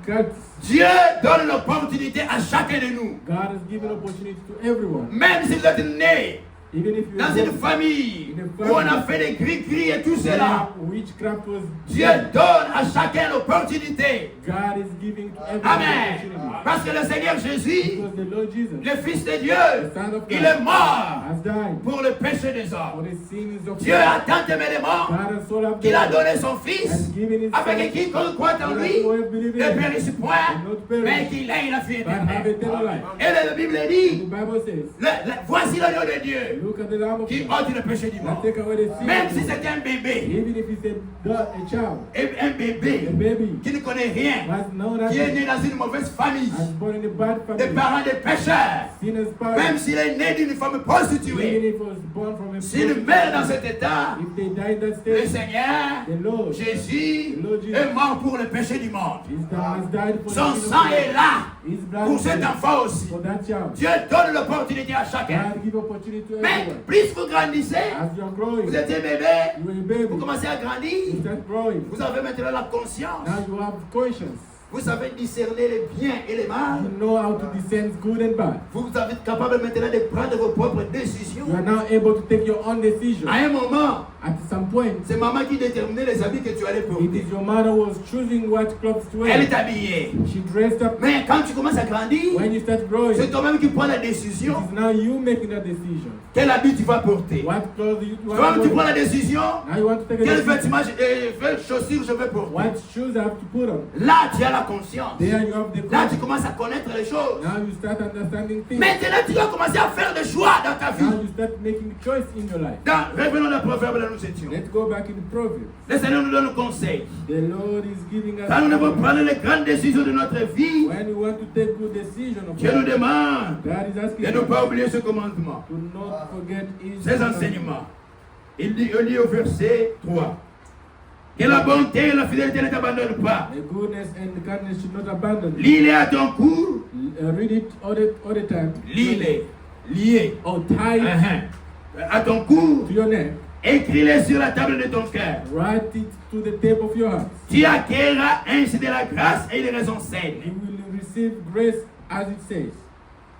cults,
Dieu donne l'opportunité à chacun de nous.
God has given opportunity to everyone.
Même si vous êtes né
Even if you
dans
were
une famille où on a fait des gris-gris et tout cela,
witchcraft was
Dieu donne à chacun l'opportunité.
God is giving to everyone
Amen.
opportunity.
Parce que le Seigneur Jésus,
Because the Lord Jesus
le Fils de Dieu,
the Son of
il
God,
est mort
has died
pour le péché des
for
hommes.
the sins of
Dieu a tant aimé les morts
God has so loved
qu'il a
the
donné son
world,
Fils
has given his
afin que
son,
quiconque croit en lui ne périsse point, mais qu'il ait la vie
but have
éternelle.
eternal life.
Et la Bible
The
dit,
Bible says,
voici l'agneau de Dieu
look at the Lamb of
qui
God
ôte le péché du
that
monde.
take away the sin
Même
of
si
the world.
c'est un bébé,
Even if it's a child,
un bébé
a baby
qui ne connaît rien,
has known
qui est
that
né dans une mauvaise famille,
has born in a bad
des
family,
parents des pécheurs,
sinner's
même
parents,
s'il est né d'une femme
even
prostituée,
if it was born from a
s'il
prostitute,
meurt dans cet état,
if they die in that
le
state,
Seigneur,
the Lord
Jésus, est mort pour le péché du monde.
has died for
Son
the sin
sang
of the
est
world.
là
His blood
pour
is
cet
there
enfant aussi.
for that child.
Dieu donne l'opportunité à chacun.
God give opportunity to
Mais
everyone.
plus vous grandissez,
As you are growing,
vous étiez bébé,
you were a baby,
vous commencez à
you
grandir,
start growing.
vous avez maintenant la conscience.
Now you have conscience.
Vous savez discerner les biens et les mal.
You know how to discern good and bad.
Vous êtes capable maintenant de prendre vos propres décisions.
You are now able to take your own decision.
À un moment,
At some point,
c'est maman qui déterminait les habits que tu allais
it
porter.
is your mother who was choosing what clothes to
Elle
wear.
est habillée.
She dressed up.
Mais quand tu commences à grandir,
When you start growing,
c'est
it
toi-même qui prends la
is
décision.
now you making that decision.
Quel habit tu vas porter?
What clothes you want
Toi-même, tu
to
prends
wear.
la décision.
Now you want to take a
Quel
decision.
vêtement, quelles chaussures je vais porter?
What shoes I have to put on.
Là, tu as la conscience.
There you have the
Là, tu
conscience.
commences à connaître les choses.
Now you start understanding things.
Maintenant, tu dois commencer à faire des choix dans ta
Now
vie.
you start making choice in your life.
Revenons au proverbe là nous étions.
Let's go back in the Proverbs.
Le Seigneur nous donne le conseil.
The Lord is giving us.
Quand nous devons prendre les grandes décisions de notre vie,
When we want to take good decision of
Dieu nous
life,
demande
God is asking
de ne
us
pas oublier ce commandement,
to not forget His
ces enseignements. Il dit au verset 3 que la bonté et la fidélité ne t'abandonnent pas.
The goodness and the kindness should not abandon you.
Lis-les à ton cou,
Read it all the time.
lis-les, liés
Or tie it
à ton cou,
to your neck.
écris-les sur la table de ton cœur.
Write it to the tape of your heart.
Tu acquerras ainsi de la grâce et une raison saine,
You will receive grace as it says,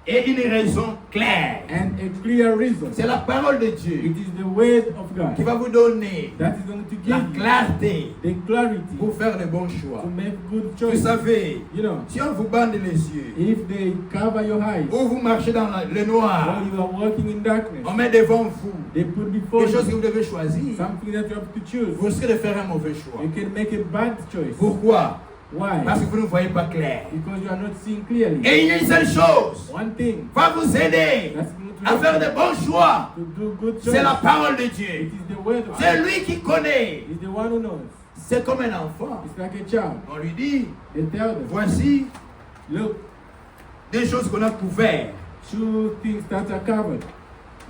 et une raison claire.
and a clear reason.
C'est la parole de Dieu
It is the word of
qui
God
va vous donner
that is going to
la
give you
clarté
the clarity
pour faire les bons choix.
to make good
Vous
choices.
savez,
You know,
si on vous bande les yeux,
if they cover your eyes
ou vous marchez dans le noir,
while you are walking in darkness,
on met devant vous
they put before
des choses que
you
vous devez choisir,
something that you have to choose.
vous risquez de faire un mauvais choix.
You can make a bad choice.
Pourquoi?
Why?
Parce que vous ne voyez pas clair.
Because you are not seeing clearly.
Et il y a une seule chose
One thing
va vous aider
that's going to
à faire de bons choix.
to do good choice.
C'est la parole de
It
Dieu.
is the word of
C'est
God.
lui qui connaît.
It's the one who knows.
C'est comme un enfant.
It's like a child.
On lui dit,
They tell them,
voici
look,
des choses qu'on a couvertes.
two things that are covered.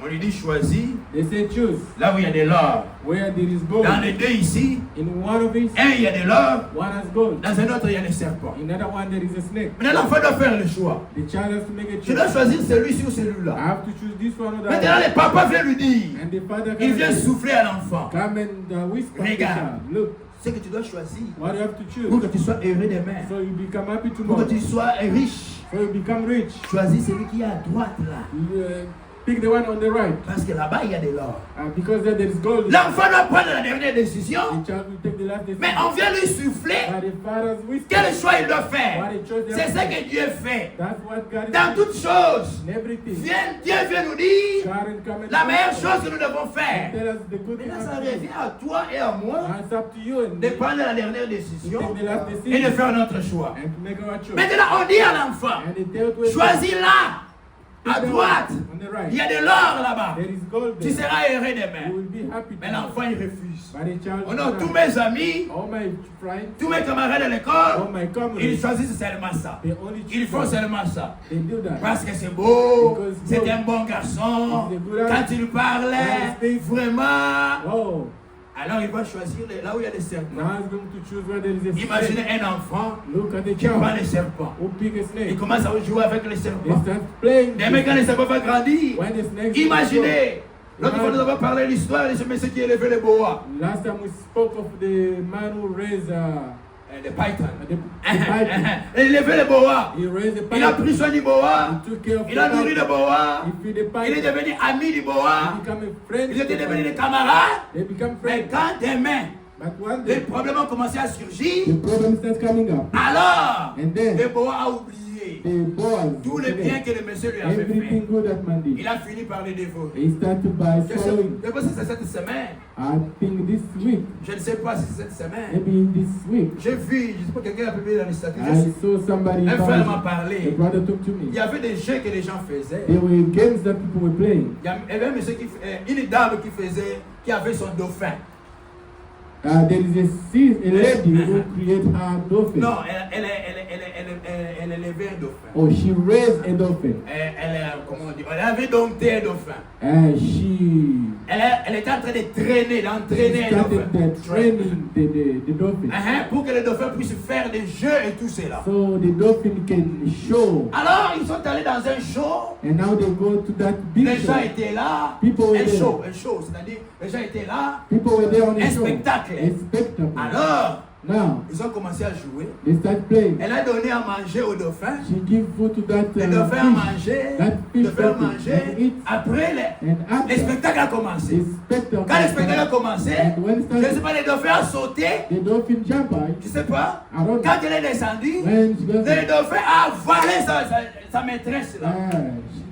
On lui dit choisis
They say choose.
là où il y a de l'or.
Where there is gold.
Dans les deux ici,
In one of it,
un il y a de l'or,
one has gold.
dans un autre il y a des serpents.
In another one, there is a snake.
Maintenant l'enfant doit faire le choix.
The child has to make a
Je dois
choice.
choisir celui-ci ou
I
celui-là.
have to choose this one or that
Maintenant
one.
le papa vient lui dire,
And the father
il
comes
vient
and
souffler à l'enfant.
come and whisper to the
Regarde.
child, look,
C'est que tu dois choisir
what you have to
pour que
choose.
tu sois heureux demain,
So you become happy
pour
tomorrow.
que tu sois riche.
So you become rich.
Choisis celui qui est à droite là.
You, pick the one on the right.
Parce que là-bas il y a de l'or.
Because there is gold.
L'enfant doit prendre la dernière décision,
The child will take the last decision.
mais on vient lui souffler.
But the father's whisper.
Quel choix il doit
What
faire?
a choice they
C'est
have
ce
to make.
que Dieu fait.
That's what God is
Dans
doing.
toutes choses,
In everything.
Dieu vient nous dire
God will come and
la meilleure
tell
chose que nous devons faire.
us the good thing.
Maintenant, ça revient à toi et à moi
Now it's up to you and
de prendre la dernière décision
take the last
et de
decision
faire notre choix.
and to make our choice.
Maintenant, on dit à l'enfant,
And they tell to
choisis là, à droite.
on the right.
Il y a de l'or là-bas.
There is gold
Tu
there.
seras heureux
You
demain.
will be happy.
Mais l'enfant, il refuse.
But the child
Oh
will
non,
not.
tous mes amis,
All my friends,
tous mes camarades de
all
l'école,
my
ils
comrades,
choisissent seulement ça.
they only
Ils
choose
font
God.
seulement ça.
They do that.
Parce que c'est beau,
Because
c'est
God-
un bon garçon.
He's a good
Quand il parlait,
Yes.
vraiment.
Oh,
Alors il va choisir là où il y a des serpents.
now he's going to choose where there is a
Imaginez
snake.
un enfant
Look at the
qui prend
child
les serpents.
who pick a
Il
snake.
commence à jouer avec les
They
serpents.
start playing.
Et quand les serpents vont grandir,
When the snakes
imaginez. L'autre fois, nous avons parlé de l'histoire de ce monsieur qui élevait les boas.
Last time we spoke of the man who raised
Les pythons.
the python.
Il élevait les boas.
He raised a
Il a
python.
pris soin du boa.
He took care of
Il a
the
nourri le
python.
boa.
He feed the
Il est
python.
devenu ami du boa.
He become a friend.
Ils étaient
to the
devenus des
python.
camarades.
They become
Mais
friends.
quand demain,
But one
les
day,
problèmes ont commencé à surgir,
the problem starts coming up.
alors
And then,
le boa a oublié
the boys,
tous les biens que le monsieur lui avait
everything
fait.
good that man did,
Il a fini par les dévorer.
he started by swallowing.
Je pense que c'est cette semaine.
I think this week,
Je ne sais pas si c'est cette semaine.
maybe this week,
J'ai vu, je ne sais pas, quelqu'un a publié dans les statuts.
I saw somebody,
Un frère m'a
a
parlé.
brother talk to me.
Il y avait des jeux que les gens faisaient.
There were games that people were playing.
Il y avait un monsieur une dame qui avait son dauphin.
There is a lady who created her dolphin.
Non, elle élevait un dauphin.
Oh, she raised a dolphin.
Comment on dit, elle avait dompté un dauphin. Elle était en train de traîner, d'entraîner un
started
dauphin.
training the dolphin.
Pour que le dauphin puisse faire des jeux et tout cela.
So the dolphin can show.
Alors, ils sont allés dans un show.
And now they go to that big
Les gens
show.
étaient là.
People were
Un
there.
show, c'est-à-dire, les gens étaient là.
People were there on the
Un
show.
spectacle.
A spectacle.
Alors,
Now,
ils ont commencé à jouer.
they start playing.
Elle a donné à manger au dauphin.
She give food to that
Le dauphin a
fish.
mangé.
That
Le
fish
dauphin a
that
mangé.
it eats.
Après,
And
le
after,
spectacle a commencé.
the spectacle.
Quand le spectacle a commencé,
And when it
je ne sais
started,
pas, le dauphin a sauté.
the dolphin jump out.
Je ne sais pas.
I don't know.
Quand elle est descendue,
When she goes,
le dauphin a avalé sa maîtresse là.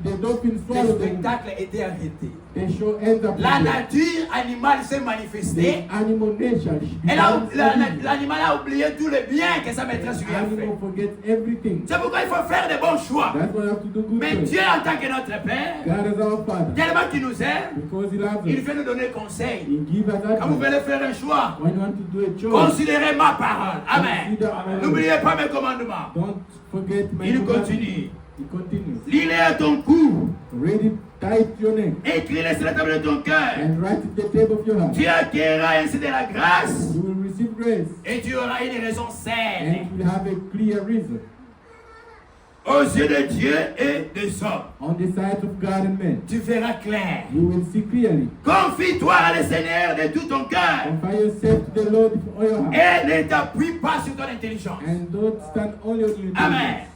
the dolphin
Le
swallowed them.
spectacle était arrêté.
The show ends up.
La
with
nature animale s'est manifestée.
the animal nature.
L'animal a oublié tous les biens que sa maîtresse lui a fait.
Animal forgets everything.
C'est pourquoi il faut faire de bons choix.
That's why you have to do good
Mais
things.
Dieu, en tant que notre Père,
God is our Father.
tellement qu'il nous aime,
Because He loves
il
us.
veut nous donner conseil.
He gives us
Quand vous
advice.
voulez faire un choix,
When you want to do a choice,
considérez ma parole. Amen.
Consider my word.
N'oubliez pas mes commandements.
don't forget my
Il
commandments.
continue.
He continues.
Lis-les à ton cou.
Read it tight your neck
Écris-les sur la table de ton cœur.
and write it at the table of your heart.
Tu acquériras ainsi de la grâce
You will receive grace
et tu auras une raison
and
saine
you will have a clear reason
aux yeux de Dieu et des hommes.
on the side of God and men.
Tu verras clair.
You will see clearly.
Confie-toi à le Seigneur de tout ton cœur
Confide yourself to the Lord with all your heart
et ne t'appuie pas sur ton intelligence.
and don't stand only on your
Amen.
intelligence.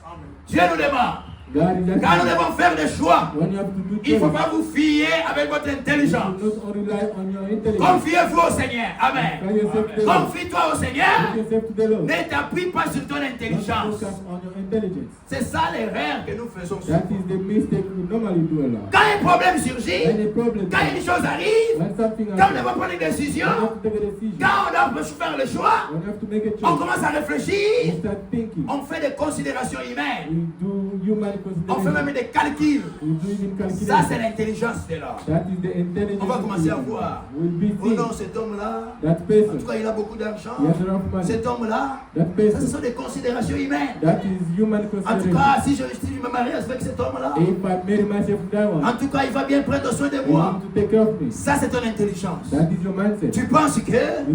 Dieu nous demande,
God is
quand nous
asking
devons faire des choix,
when you have to do
il ne faut
choice,
pas vous fier avec votre
you
intelligence.
should not rely on your intelligence.
Confiez-vous au Seigneur. Amen.
Confide yourself to the Lord.
Confie-toi au Seigneur.
Put yourself to the Lord.
Ne t'appuie pas sur ton
Don't
intelligence.
focus on your intelligence.
C'est ça l'erreur que nous faisons
That
souvent.
is the mistake we normally do a lot.
Quand un problème surgit,
When a problem
quand une chose arrive,
when something
quand on
happens,
doit prendre une
you
décision,
have to take a decision.
quand on doit faire le choix,
When you have to make a
on
choice,
commence à
you
réfléchir,
start thinking.
on fait des considérations humaines.
We do human
On fait même des calculs.
We do even calculate.
Ça, c'est l'intelligence de l'homme.
That is the intelligence.
On va commencer à
of
voir.
We'll be
Oh
seeing
non, cet homme-là,
that
en tout
person.
cas, il a beaucoup d'argent.
He has enough money.
Cet homme-là,
That
ça, ce
person.
sont des considérations humaines.
That is human
En tout
consideration.
cas, si je me marie avec cet homme-là,
If I marry myself with that one,
en tout cas, il va bien prendre soin de
he
moi.
need to take care of me.
Ça, c'est ton intelligence.
That is your mindset.
Tu penses
You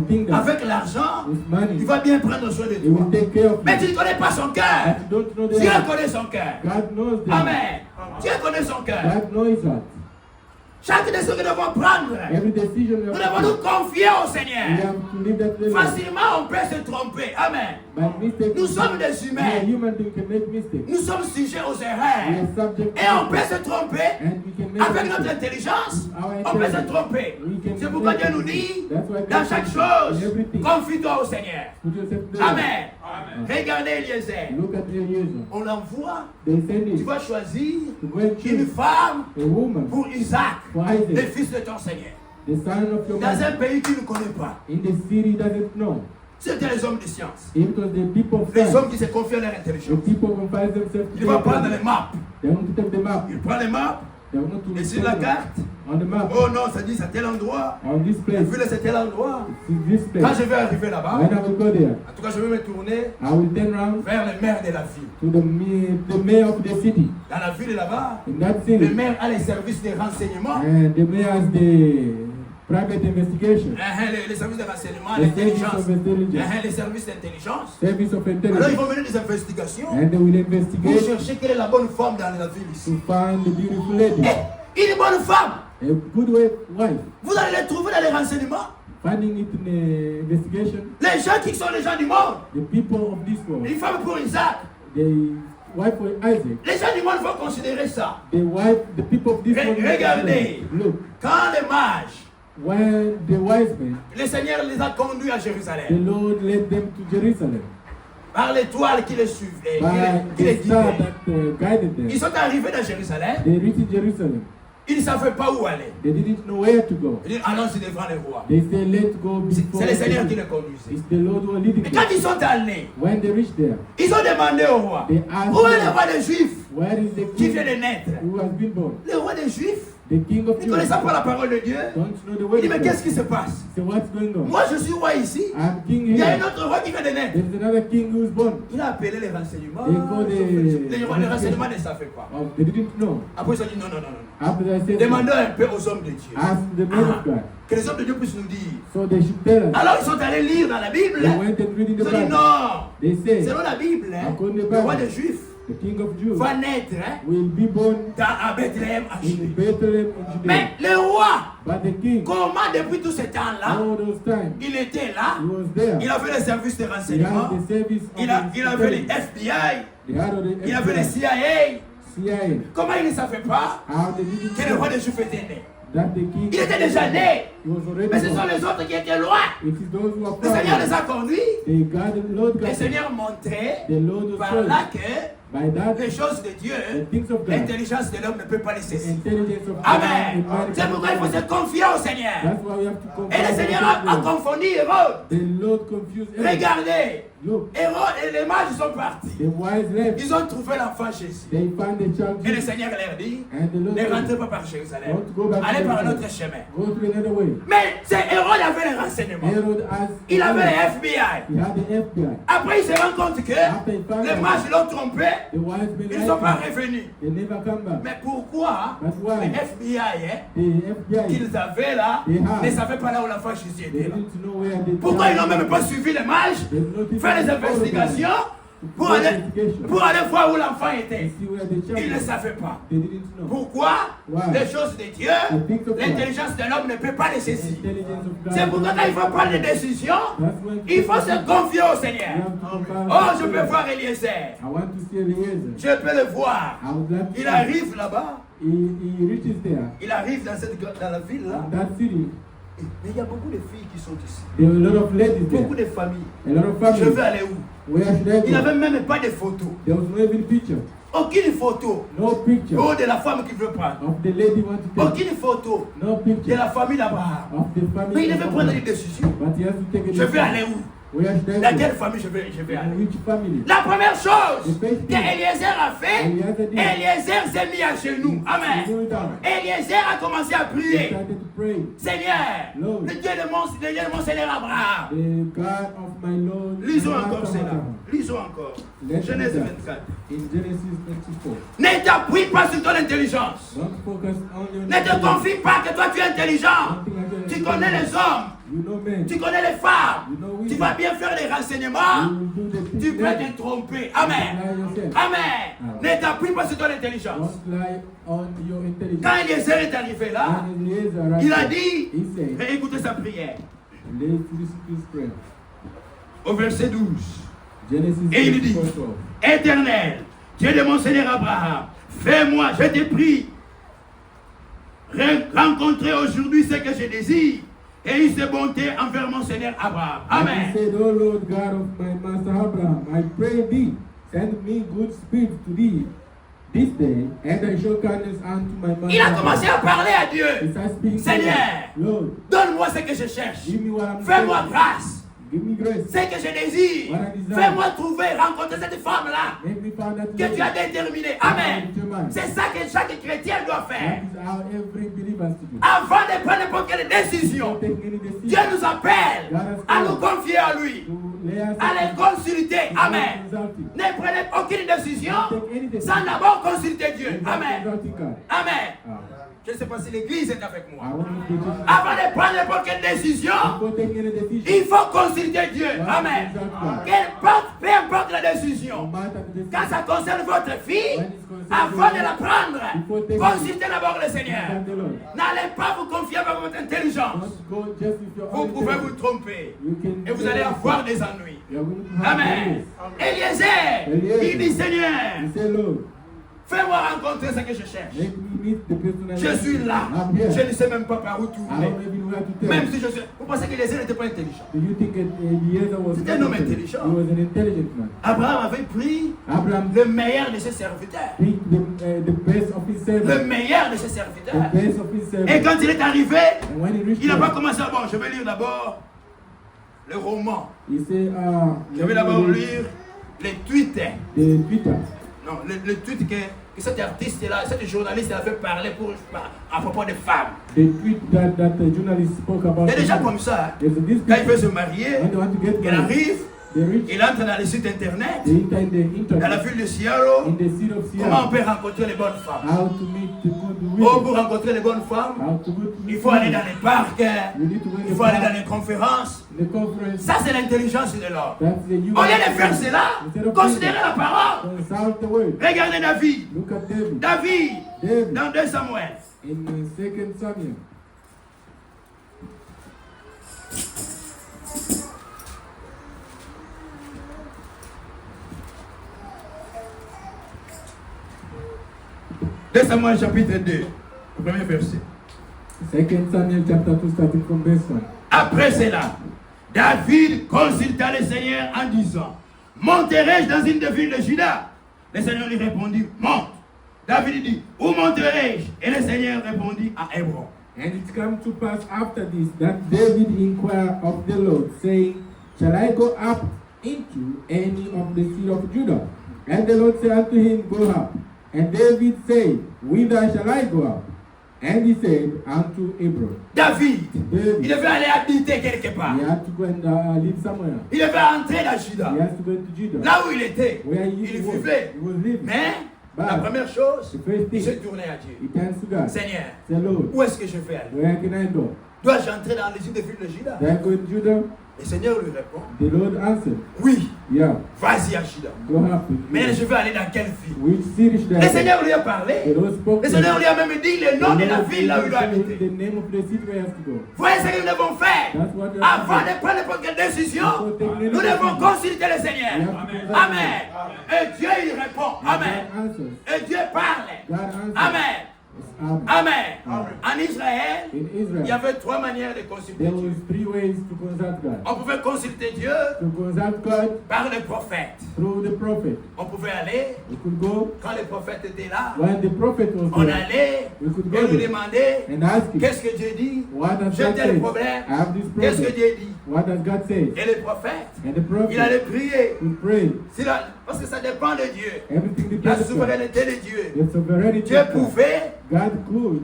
think
que
that
avec l'argent,
with
il
money,
va bien prendre soin de
he will
toi.
take care of
Mais
you.
tu ne connais pas son cœur.
But you don't know the
Dieu
heart.
connaît son cœur.
God knows them.
Amen. Dieu connaît son cœur.
God knows his heart.
Chaque décision que nous devons prendre,
Every decision
nous
we
devons
have
nous
to
confier au
we
Seigneur.
have to leave that level.
Facilement, on peut se tromper. Amen.
By mistake,
Nous sommes des
we are
humains.
human beings, can make mistakes.
Nous sommes sujets aux
We
erreurs.
are subject
Et on peut se tromper
and we can make
avec notre
mistakes.
intelligence.
Our
On peut se
intelligence.
tromper.
We can
C'est pourquoi
make
Dieu nous
mistakes.
dit,
That's why
dans
God
chaque
says
chose,
in everything,
confie-toi au Seigneur.
put yourself there.
Amen. Regardez Eliezer.
Look at Eliezer.
On l'envoie.
They send
Tu
it
vas choisir
to go and
une
choose
femme
a woman
pour Isaac,
for
le
Isaac,
fils de ton Seigneur.
the son of your
Dans un
mother.
pays qui ne connaît pas.
In the city doesn't know.
C'était les hommes de science.
It was the people of
Les
science.
hommes qui se confient à leur
The
intelligence.
people confide themselves
Il va
to
prendre
God.
les maps.
They want to take the map.
Il prend les maps.
They want to
Et sur la
take them.
carte,
On the map.
oh non, ça dit c'est tel endroit.
On this
La
place.
ville c'est tel endroit.
This
Quand
place.
je vais arriver là-bas,
When I will go there,
en tout cas, je vais me tourner
I will turn around
vers le maire de la ville.
to the mayor of the city.
Dans la ville là-bas,
In that
le
city,
maire a les services de renseignement.
and the mayor has the private investigation,
Les services de renseignement,
the service
l'intelligence.
of intelligence,
Les services d'intelligence.
service of
Alors ils
intelligence,
vont mener des investigations
and they will
pour
investigate
chercher quelle est la bonne femme dans la ville ici.
to find the beautiful lady,
Une bonne femme,
a good wife.
vous allez les trouver dans les renseignements.
Finding it in the investigation,
Les gens qui sont les gens du monde.
the people of this world,
Une femme pour Isaac.
the wife for Isaac,
Les gens du monde vont considérer ça.
the people of this world.
Regardez.
Look,
Quand les mages,
when the wise men,
le Seigneur les a conduits à
the
Jérusalem
Lord led them to Jerusalem
par l'étoile qui les suivait,
by
qui les
the star
guidait.
that guided them.
Ils sont arrivés dans Jérusalem.
They reached Jerusalem.
Ils ne savaient pas où aller.
They didn't know where to go.
Ils disent, allons-y devant le roi.
They said, let's go before
C'est le
the
Seigneur qui
king.
les conduisait.
It's the Lord who are leading
Mais
them.
quand ils sont allés,
When they reached there,
ils ont demandé au roi,
they asked
où est le
him,
roi des Juifs
where is the
qui vient
king
de naître?
who has been born?
Le roi des Juifs,
The king of
ne
Judah.
connaissant pas la parole de Dieu,
Don't you know the
il
word
dit,
of
mais
God?
qu'est-ce qui se passe?
So what's going on?
Moi, je suis roi ici.
I'm king
Il y a un
here.
autre roi qui vient de naître.
There's another king who's born.
Il a appelé les renseignements.
They called
Les renseignements ne savaient pas.
Oh, they didn't know.
Après, ils ont dit non, non, non, non.
After I said,
Demandons un peu aux hommes de Dieu.
ask the men of God.
Que les hommes de Dieu puissent nous dire.
So they should tell us.
Alors, ils sont allés lire dans la Bible.
They went and reading
Ils
the
ont dit
Bible.
non.
They say,
Selon la Bible,
According to the
le roi
Bible,
des Juifs
the king of Jews
va naître
will be born
à Bethléem, en
in
Judée.
Bethlehem in Judea.
Mais le roi,
But the king,
comment depuis tout ce temps-là,
all those times,
il était là,
he was there.
il avait les services de
He
renseignement,
had the service of
il avait les
the
FBI,
They had the
il avait les
FBI,
CIA.
CIA.
Comment il ne savait pas
How they didn't
que le roi
know
des Juifs était né?
that the king,
Il était déjà né,
he was already
mais ce sont
born.
les autres qui étaient loin.
It is those who are
Le Seigneur les
far.
a conduits.
They got the Lord
Le
got them.
Seigneur montrait
The Lord was
par
showing.
là que
By that,
les choses de Dieu,
the things of God,
l'intelligence de l'homme ne peut pas les
the
saisir.
intelligence of God,
Amen.
the mind
C'est pourquoi il faut se confier au Seigneur.
That's why we have to
Et le
confess
Seigneur
ourselves
a
to God.
confondu Hérode.
The Lord confused everything.
Regardez,
Look,
Hérode et les mages sont partis.
the wise left.
Ils ont trouvé l'enfant Jésus.
They found the child
Et le
Jesus.
Seigneur leur dit,
And the Lord
ne rentrez
said,
pas par Jérusalem.
don't go back
Allez
to
par un
Jerusalem.
autre chemin.
Go to another way.
Mais c'est Hérode avait les renseignements.
Herod asked,
Il avait les FBI.
he had the FBI.
Après, il se rend compte que
After he found
les
out,
mages l'ont trompé.
the wise men
Ils ne sont pas
lied.
revenus.
They never come back.
Mais pourquoi
That's why
les FBI
the FBI,
qu'ils avaient là
They have.
ne savaient pas là où l'enfant Jésus
they
était là?
didn't know where the
Pourquoi ils
child
n'ont même
was.
pas suivi les mages,
They noticed
faire les
all of them.
investigations pour
Do
aller
investigation.
voir où l'enfant
To
était?
see where the child
Ils ne
was.
savaient pas.
They didn't know.
Pourquoi
Why?
les choses de Dieu,
The things of God.
l'intelligence de l'homme ne peut pas les saisir?
Intelligence of God.
C'est pourquoi quand il faut prendre des décisions,
That's when
il faut se confier au
you
Seigneur.
have to confess
Oh, je
to
peux
God.
voir Eliezer.
I want to see Eliezer.
Je peux le voir.
I would like to
Il
see.
arrive là-bas.
He reaches there.
Il arrive dans la ville là.
In that city,
Mais il y a beaucoup de filles qui sont ici.
there are a lot of ladies
Beaucoup
there.
de familles.
A lot of
Je
families.
veux aller où?
Where should I
Il
go?
n'avait même pas de photos.
There was no even picture.
Aucune photo.
No picture
Oh, de la femme qu'il veut prendre.
of the lady want to take.
Aucune photo
No
de
picture
la famille là-bas.
of the family.
Mais il devait
of
prendre
her.
des décisions.
But he has to take a
Je veux
decision.
aller où?
Where should I
Dans
go?
quelle famille je vais
In
aller?
which family?
La première chose
The first thing
qu'Eliezer a fait,
Eliezer did.
Eliezer s'est mis à genoux.
He
Amen.
kneeled down.
Eliezer a commencé à
He
prier.
started to pray.
Seigneur,
Lord.
le Dieu de mon Seigneur Abraham.
The God of my Lord.
Lisons
and
encore
Master
cela.
Abraham.
Lisons encore.
Let's
Genèse
read that.
24.
In Genesis 24.
Ne t'appuie pas sur ton intelligence.
Don't focus on your
Ne te confie pas que toi tu es intelligent. Tu connais les hommes.
You know men.
Tu connais les femmes.
You know
Tu
women.
vas bien faire les renseignements.
You will do the things
Tu peux
that-
te tromper.
You
Amen.
lie yourself.
Amen. Ne t'appuie pas sur ton intelligence.
Don't lie on your intelligence.
Quand Eliezer est arrivé là,
When Eliezer arrived,
il a dit,
he said,
écoutez sa prière,
let's listen to his prayer.
au verset 12.
Genesis
Et il dit,
24, 12.
Éternel, Dieu de mon Seigneur Abraham, fais-moi, je te prie, rencontrer aujourd'hui ce que je désire et il se bonté envers mon Seigneur Abraham.
And he
Amen.
said, O Lord God of my master Abraham, I pray thee, send me good speed to thee this day, and I show kindness unto my master.
Il a commencé à parler à
He
Dieu.
started speaking to
Seigneur,
God. Lord,
donne-moi ce que je cherche.
give me what I'm
Fais-moi
saying.
grâce.
Give me grace.
Ce que je désire.
What I desire.
Fais-moi trouver, rencontrer cette femme-là
Make me find that
que tu as déterminée. Amen. C'est ça que chaque chrétien doit
That
faire.
is how every believer has to do.
Avant de prendre n'importe quelle décision,
Don't take any decision.
Dieu nous appelle à nous confier à lui,
To lay us
à les consulter. Amen.
consulting.
Ne prenez aucune décision
Take any decision.
sans d'abord consulter Dieu.
Without
Amen.
consulting God.
Amen.
Ah.
Je ne sais pas si l'église est avec
I
moi.
want you to do-
Avant de prendre n'importe quelle décision,
Before taking any decision,
il faut consulter Dieu. Amen. Peu importe la
no
décision.
matter the decision,
Quand ça concerne votre fille, avant de la prendre, consultez d'abord le Seigneur.
thank the Lord.
N'allez pas vous confier avec votre intelligence.
Don't go just with your
Vous
own
pouvez vous
intelligence.
tromper
You can
et vous allez avoir des ennuis.
You are going to have
Amen.
problems.
Eliezer, il dit Seigneur,
You say, Lord,
fais-moi rencontrer ce que je cherche.
make me meet the person I
Je
want.
suis là.
I'm here.
Je ne sais même pas par où
I
tourner.
don't even know where to tell.
Même si je suis. Vous pensez qu'Eliezer n'était pas intelligent?
Do you think Eliezer was
C'était un homme intelligent.
He was an intelligent man.
Abraham avait pris
Abraham
le meilleur de ses serviteurs.
picked the best of his
Le
servants.
meilleur de ses
The
serviteurs.
best of his
Et
servants.
quand il est arrivé,
And when he reached
il n'a pas
there,
commencé à bon, je vais lire d'abord le roman.
he said,
Je vais d'abord lire les tweets.
the Twitter.
Non, le tweet que cet artiste-là, cet journaliste a fait parler à propos des femmes.
The tweet that the journalist spoke about.
Il y a des gens comme ça. Hein.
There's this
Quand il veut
people,
se marier,
when they want to get
il
married,
arrive,
they reach,
il entre dans les sites internet,
they enter in the
dans la
internet,
ville de Seattle.
in the city of
Comment on
Seattle,
peut rencontrer les bonnes femmes?
how to meet the good
Oh,
women,
pour rencontrer les bonnes femmes,
how to go to
il faut aller dans les parcs,
You need to go in
il
the
faut aller dans
park,
les conférences.
the conference.
Ça, c'est l'intelligence de l'homme.
That's the human.
Au lieu de faire cela,
Instead of
considérez la parole.
consult the word.
Regardez David.
Look at David.
David,
David
dans 2 Samuel.
in 2 Samuel.
Deux Samuel chapitre 2, le premier verset.
2 Samuel chapter 2 starting from verse 1.
Après cela, David consulta le Seigneur en disant, monterai-je dans une des villes de Juda? Le Seigneur lui répondit, monte. David dit, où monterai-je? Et le Seigneur répondit à Hébron.
And it came to pass after this that David inquired of the Lord, saying, Shall I go up into any of the city of Judah? And the Lord said unto him, Go up. And David said, Whither shall I go up? And he said unto Hebron.
David, il
David,
devait aller habiter quelque part.
he had to go and live somewhere.
Il devait entrer dans Juda.
He has to go into Judah.
Là où il était,
Where
il
he was,
vivait.
he was living.
Mais la première chose,
The first
il s'est
thing,
tourné à Dieu.
he turns to God.
Seigneur,
Say, Lord,
où est-ce que je vais aller?
where can I go?
Dois-je entrer dans les îles de ville de Juda?
Do I go in Judah?
Le Seigneur lui répond,
The Lord answered,
oui,
Yeah,
vas-y à Juda.
go up. in
Mais
Judah.
je vais aller dans quelle ville?
Which city should I
Le
go?
Seigneur lui a
The
parlé.
Lord spoke
Le
to
Seigneur
him.
lui a même dit le nom de la ville là où il doit
The
habiter.
name of the city where he has to go.
Voyez ce que nous devons faire.
That's what we have to
Avant
do.
de prendre n'importe quelle décision,
Before taking any
nous devons
decision,
consulter le
we
Seigneur.
have to consult
Amen. Et Dieu il répond.
God.
Amen.
God answers.
Et Dieu parle.
God answers.
Amen.
Amen.
Amen. En Israël,
In
il y
Israel,
avait 3 manières de consulter
there
Dieu.
was 3 ways to consult God.
On pouvait consulter Dieu
To consult God
par les prophètes.
through the prophet.
On pouvait aller,
We could go
quand les prophètes étaient là,
when the prophet was
on
there.
allait
We could
et
go
nous
there
demander
and ask him,
qu'est-ce que Dieu dit,
what does
j'ai
God
tel
say?
problème,
I have this
qu'est-ce que
problem.
Dieu dit.
What does God say?
Et les prophètes,
And the prophet
il allait prier.
would pray.
Parce que ça dépend de Dieu.
Everything
La
depends on God.
souveraineté de Dieu.
The sovereignty
Dieu
of God.
pouvait,
God could,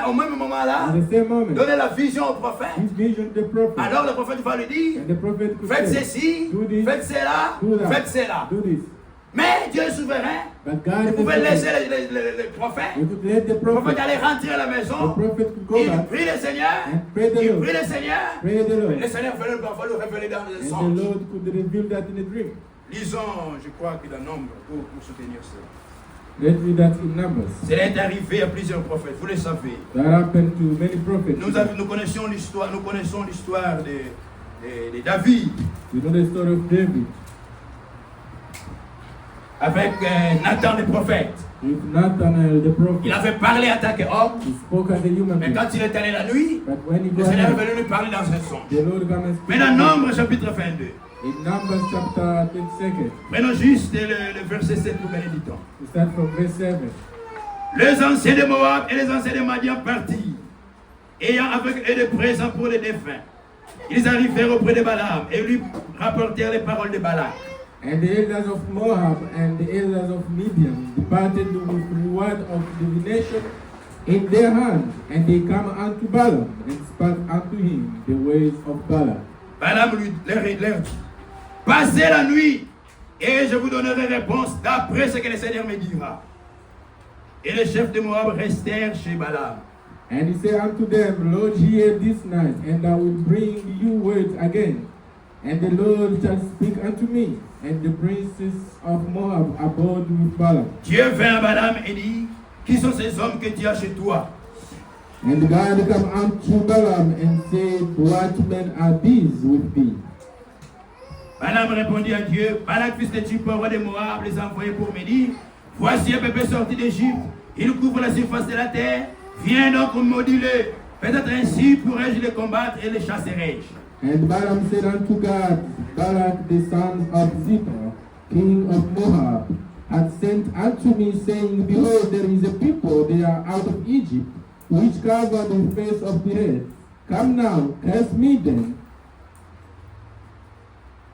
au même moment-là,
at the same moment,
donner la vision au prophète.
his vision to the prophet.
Alors le prophète va lui dire,
And the prophet could
faites
say,
ceci,
do this,
faites cela,
do that,
faites cela.
do this.
Mais Dieu est souverain.
But God
Il
is
pouvait
sovereign.
laisser les prophètes.
We could let the
Le prophète
prophet,
allait rentrer à la
the
maison.
prophet could go
Il
back
prie le Seigneur.
and pray the
Il
Lord.
prie le Seigneur.
Pray the Lord.
Le Seigneur va le révéler dans les
And the
songes.
Lord could reveal that in a dream.
Lisons, je crois qu'il y a un nombre pour soutenir cela.
Let's read that in Numbers.
Cela est arrivé à plusieurs prophètes, vous le savez.
That happened to many prophets.
Nous connaissons l'histoire de David
You know the story of David
avec Nathan le prophète.
with Nathanael the prophet.
Il avait parlé en tant qu'homme,
He spoke as a human
mais
being.
quand il est allé la nuit,
But when he
le
got
Seigneur est
up,
venu lui parler dans un songe.
the Lord came and spoke.
Mais dans Nombre chapitre 22,
In Numbers chapter 22,
prenons juste le verset 7 pour gagner du temps.
we start from verse 7.
Les anciens de Moab et les anciens de Madian partirent, ayant avec eux des présents pour les défunts. Ils arrivèrent auprès de Balaam et lui rapportèrent les paroles de Balak.
And the elders of Moab and the elders of Midian departed with reward of divination in their hand, and they come unto Balaam and spake unto him the ways of Balak.
Balaam leur dit, passez la nuit et je vous donnerai réponse d'après ce que le Seigneur me dira. Et les chefs de Moab restèrent chez Balaam.
And he said unto them, Lord, hear this night, and I will bring you words again. And the Lord shall speak unto me. And the princes of Moab abode with Balaam.
Dieu vint à Balaam et dit, qui sont ces hommes que tu as chez toi?
And God come unto Balaam and said, What men are these with thee?
Balaam répondit à Dieu, Balak fils de Tsippor, roi de Moab, les a envoyés pour me dire, voici un bébé sorti d'Égypte, il couvre la surface de la terre, viens donc maudit-le. Peut-être ainsi pourrais-je le combattre et le chasserai-je.
And Balaam said unto God, Balak the son of Zippor, king of Moab, hath sent unto me, saying, Behold, there is a people, they are out of Egypt, which cover the face of the earth. Come now, curse me then.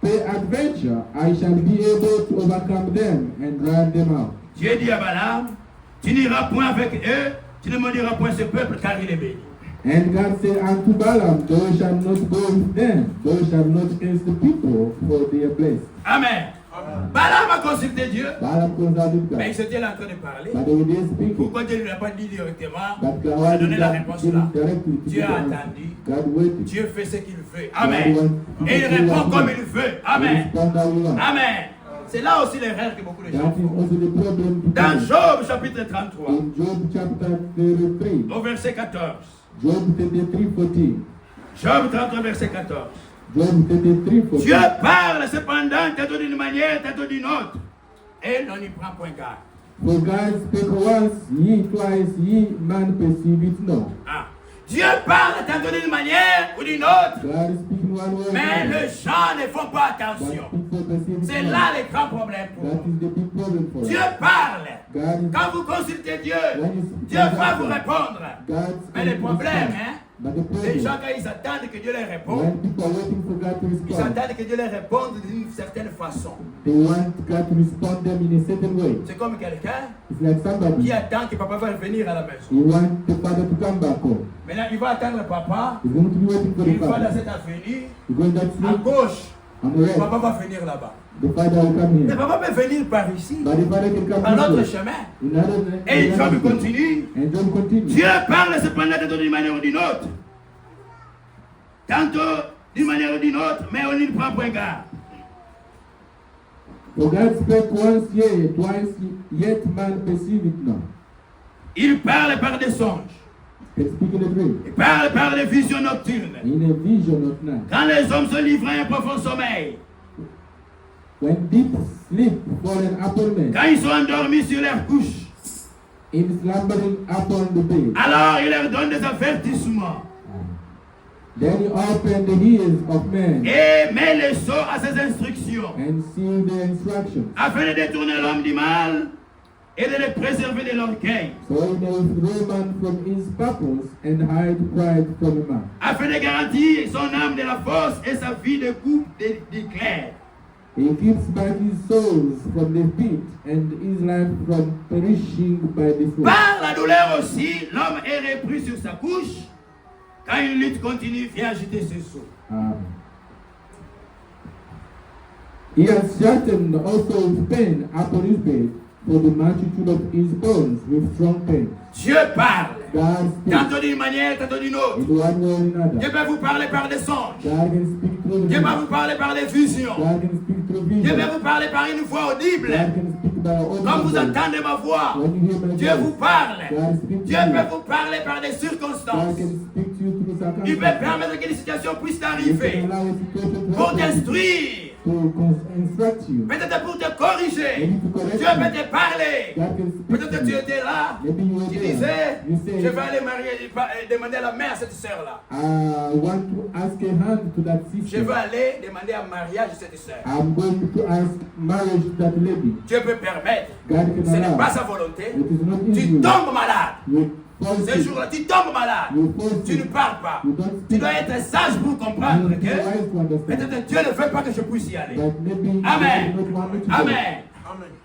Peradventure, I shall be able to overcome them and drive them out.
Dieu dit à Balaam, tu n'iras point avec eux, tu ne maudiras point ce peuple car il est béni.
And God said unto Balaam, Thou shalt not go with them, thou shalt not curse the people, for they are blessed.
Amen. Balaam a consulté Dieu,
Balaam consulted
mais il
God,
s'était là en train de parler.
but they were speaking.
Pourquoi Dieu ne lui a pas dit directement,
But
il a
God
donné
did
la
not
réponse
give
là.
it directly to
Dieu a
the answer.
entendu.
God waited.
Dieu fait ce qu'il veut. Amen. Et il répond comme il veut. Amen.
Respond how you want.
Amen. C'est là aussi l'erreur que beaucoup de gens
That is
font.
also the problem
Dans
today.
Job chapitre 33,
In Job chapter 33,
au verset 14.
Job 33:14.
Job 33, verset 14.
Job 33:14.
Dieu parle cependant, tantôt d'une manière, tantôt d'une autre. Et l'on n'y prend point garde.
For God spake once, ye twice, ye man perceive it not.
Ah. Dieu parle tantôt d'une manière ou d'une autre.
God speaking one word,
Mais les gens ne font pas
but
attention.
people perceive it
C'est
not.
là le grand problème pour
That
nous.
is the big problem for
Dieu
us.
parle.
God is
Quand vous consultez Dieu,
when you speak
Dieu va vous répondre.
God
Mais le
speaks
problème,
response.
hein,
But the
les gens
problem,
quand ils attendent que Dieu leur réponde,
when people are waiting for God to
ils
respond,
attendent que Dieu leur réponde d'une certaine façon.
they want God to respond them in a certain way.
C'est comme quelqu'un
It's like somebody,
qui attend que papa va revenir à la maison.
he wants the father to come back home.
Maintenant, il va attendre papa.
He's going to be waiting for the
Il va dans
father.
cette avenue.
He's going that
À
street
gauche,
on the right.
papa va venir là-bas.
The father will come
Mais
here.
papa peut venir par ici,
But the father can come
par notre
this way.
chemin.
Another,
Et Job continue.
And Job continue.
Dieu parle cependant tantôt d'une manière ou d'une autre. Tantôt d'une manière ou d'une autre, mais on n'y prend point garde.
For God spake once, yea, twice, yet man perceive it not.
Il parle par des songes.
Can speak in a dream.
Il parle par des visions nocturnes.
In a vision of night.
Quand les hommes se livrent à un profond sommeil,
When deep sleep fallen upon men.
quand ils sont endormis sur leur couche,
in slumbering upon the bed.
Alors il leur donne des avertissements.
Then he opened the ears of men
Et met les sots à ses instructions,
and sealed their instructions,
afin de détourner l'homme du mal et de le préserver de l'orgueil,
so he may withdraw man from his purpose and hide pride from a man.
afin de garantir son âme de la force et sa vie de coupe d'éclairs.
He keeps back his souls from the pit and his life from perishing by the sword.
Par la douleur aussi, l'homme est repris sur sa couche. Quand une lutte continue, vient agiter ses seaux.
He has sharpened also with pain upon his bed for the multitude of his bones with strong pain.
Dieu parle.
God speaks
Tantôt d'une manière, tantôt d'une autre.
in one way or another.
Dieu peut vous parler par des songes.
God can speak through
Dieu
the
peut vous parler par des visions.
God can speak through
Dieu
vision.
peut vous parler par une voix audible.
God can speak by audio.
Comme vous entendez ma voix,
When you hear my
Dieu vous
voice,
parle.
God speaks
Dieu
to you.
peut vous parler par des
God
circonstances.
can speak to you through
Il peut
circumstances.
permettre que des situations puissent
He can
arriver
allow a situation to
pour
happen
t'instruire,
to instruct you.
peut-être pour te corriger.
Maybe to correct
Dieu peut
you.
te parler.
God can speak
Peut-être
to
que tu
you.
étais là,
Maybe you were
tu
there.
disais,
You say,
je vais aller marier, demander la mère à cette sœur-là.
I want to ask a hand to that
Je
sister.
veux aller demander un mariage à cette sœur.
I'm going to ask marriage to that lady.
Dieu peut permettre.
God
Ce
can
n'est
allow.
pas sa volonté.
It is not his
Tu
will.
tombes malade.
You fall
Ce
sick.
jour-là, tu tombes malade.
You fall
Tu ne
sick.
parles pas.
You don't
Tu
speak.
dois être sage pour
You
comprendre
need to be
que
wise to understand.
peut-être Dieu ne veut pas que je puisse y aller.
That maybe
Amen.
God does not want me to go.
Amen.